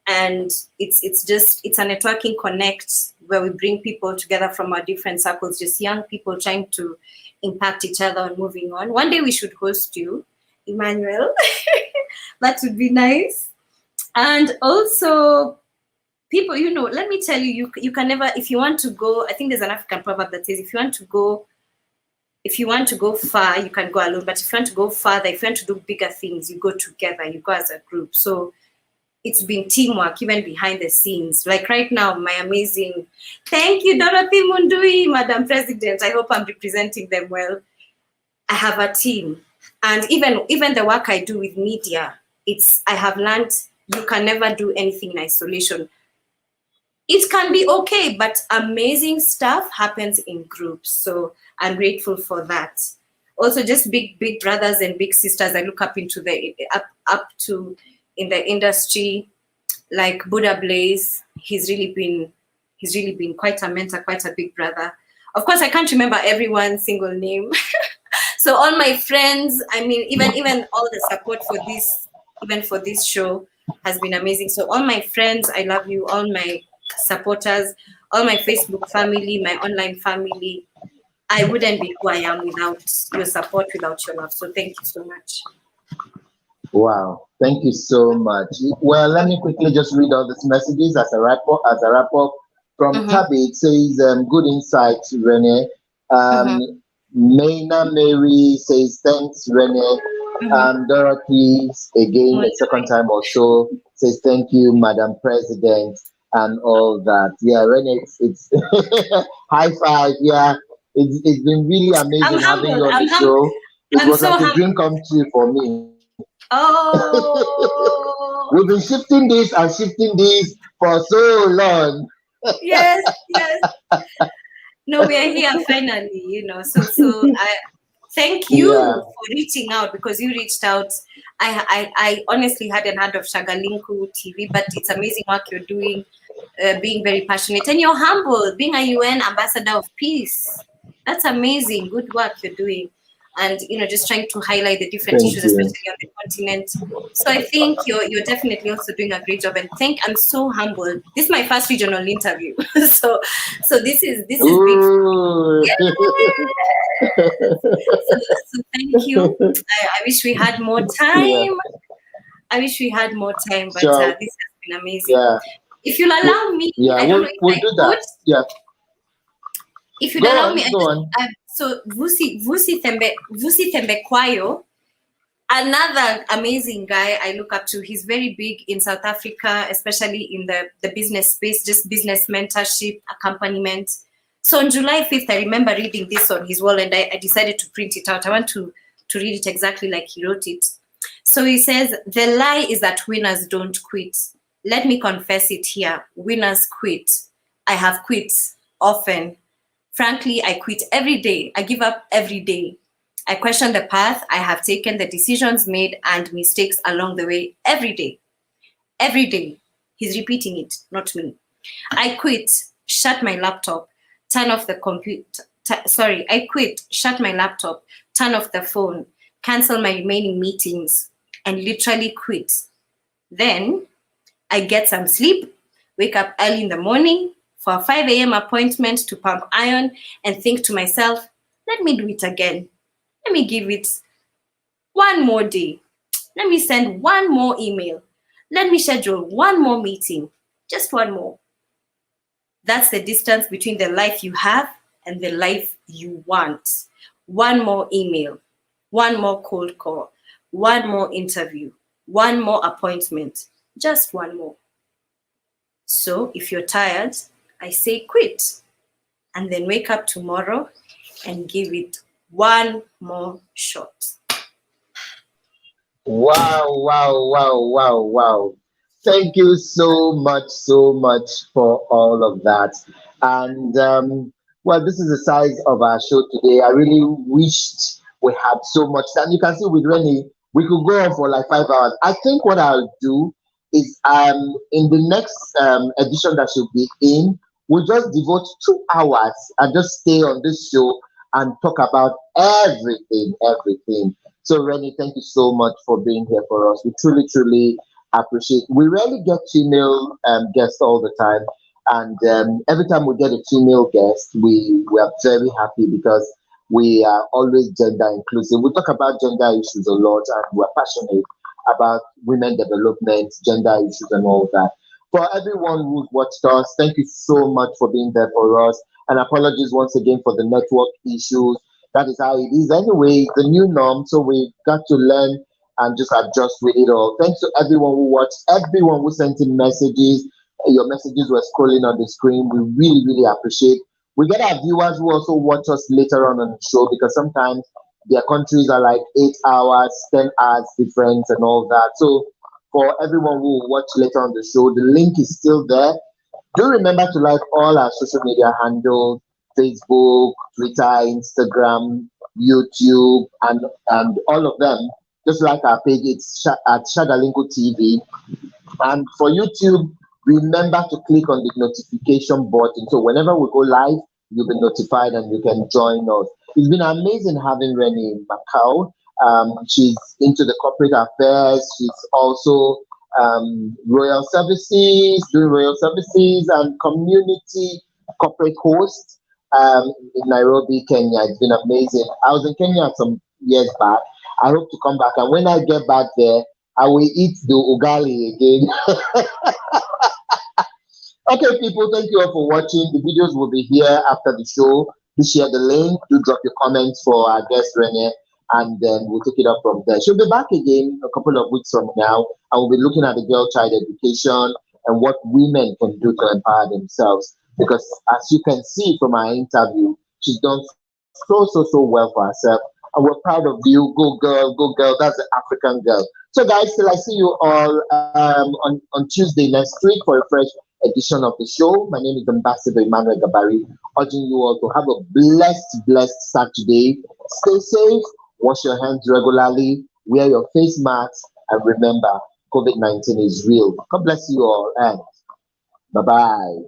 And it's a networking connect where we bring people together from our different circles, just young people trying to impact each other and moving on. One day we should host you, Emmanuel. That would be nice. And also people, let me tell you, you can never, if you want to go, I think there's an African proverb that says, if you want to go far, you can go alone. But if you want to go farther, if you want to do bigger things, you go together, you go as a group. So it's been teamwork, even behind the scenes. Like right now, my amazing, thank you, Dorothy Mundui, Madam President. I hope I'm representing them well. I have a team. And even the work I do with media, I have learned you can never do anything in isolation. It can be okay, but amazing stuff happens in groups. So I'm grateful for that. Also, just big brothers and big sisters I look up into up to in the industry, like Buddha Blaze. He's really been quite a mentor, quite a big brother. Of course, I can't remember everyone's single name. So all my friends, I mean, even all the support for this show has been amazing. So all my friends, I love you. All my supporters, all my Facebook family, my online family, I wouldn't be who I am without your support, without your love. So thank you so much. Wow, thank you so much. Well, let me quickly just read all these messages as a wrap up. From Mm-hmm. Tabby, it says, good insight, Renee. Mm-hmm. Maina Mary says, thanks, Renee. Mm-hmm. Dorothy, again, a second time or so, says, thank you, Madam President, and all that. Yeah, Renee, it's high five. Yeah, it's been really I'm amazing having humbled. you on the show. It I'm was so like a humbled. dream come true for me. Oh, We've been shifting this for so long. yes, yes. No, we are here finally, So I thank you Yeah. for reaching out because you reached out. I honestly hadn't heard of Shagalinku TV, but it's amazing work you're doing, being very passionate. And you're humble, being a UN ambassador of peace. That's amazing. Good work you're doing. And, just trying to highlight the different Thank issues, you. especially on the continent. So I think you're definitely also doing a great job. And I'm so humbled. This is my first regional interview. So this is big. Ooh. Yes. So thank you. I wish we had more Yeah. time. I wish we had more time, but So this has been amazing. yeah. If you'll allow me, Yeah, I don't know if we'll I do could. that. Yeah. If you'd Go allow me, on, go on. so Vusi Thembe Kwayo, another amazing guy I look up to. He's very big in South Africa, especially in the business space, just business mentorship, accompaniment. So on July 5th, I remember reading this on his wall and I decided to print it out. I want to read it exactly like he wrote it. So he says, the lie is that winners don't quit. Let me confess it here. Winners quit. I have quit often. Frankly, I quit every day. I give up every day. I question the path I have taken, the decisions made, and mistakes along the way every day. Every day. He's repeating it, not me. I quit, shut my laptop, turn off the computer. I quit, shut my laptop, turn off the phone, cancel my remaining meetings, and literally quit. Then I get some sleep, wake up early in the morning for a 5 a.m. appointment to pump iron, and think to myself, let me do it again. Let me give it one more day. Let me send one more email. Let me schedule one more meeting. Just one more. That's the distance between the life you have and the life you want. One more email, one more cold call, one more interview, one more appointment, just one more. So if you're tired, I say quit and then wake up tomorrow and give it one more shot. Wow, wow, wow, wow, wow. Thank you so much for all of that. And well, this is the size of our show today. I really wished we had so much time. You can see with Rennie, we could go on for like 5 hours. I think what I'll do is in the next edition that she'll be in, we'll just devote 2 hours and just stay on this show and talk about everything. So, Rennie, thank you so much for being here for us. We truly appreciate. We rarely get female guests all the time, and every time we get a female guest, we are very happy because we are always gender inclusive. We talk about gender issues a lot, and we're passionate about women development, gender issues, and all that. For everyone who's watched us, thank you so much for being there for us. And apologies once again for the network issues. That is how it is anyway, the new norm. So we've got to learn and just adjust with it all. Thanks to everyone who watched, everyone who sent in messages. Your messages were scrolling on the screen. We really appreciate. We get our viewers who also watch us later on the show because sometimes their countries are like 8 hours, 10 hours difference and all that. So for everyone who will watch later on the show, the link is still there. Do remember to like all our social media handles: Facebook, Twitter, Instagram, YouTube, and all of them. Just like our page, it's at Shadalinko TV. And for YouTube, remember to click on the notification button. So whenever we go live, you'll be notified and you can join us. It's been amazing having Renee in Makau. She's into the corporate affairs. She's also royal services, doing royal services and community corporate host in Nairobi, Kenya. It's been amazing. I was in Kenya some years back, I hope to come back. And when I get back there, I will eat the ugali again. Okay, people, thank you all for watching. The videos will be here after the show. Do share the link. Do drop your comments for our guest, Renee, and then we'll take it up from there. She'll be back again a couple of weeks from now, and we'll be looking at the girl child education and what women can do to empower themselves. Because as you can see from our interview, she's done so well for herself. And we're proud of you. Go girl, go girl. That's the African girl. So guys, till I see you all on Tuesday next week for a fresh edition of the show. My name is Ambassador Emmanuel Gabari, urging you all to have a blessed Saturday. Stay safe, wash your hands regularly, wear your face masks, and remember, COVID-19 is real. God bless you all, and bye-bye.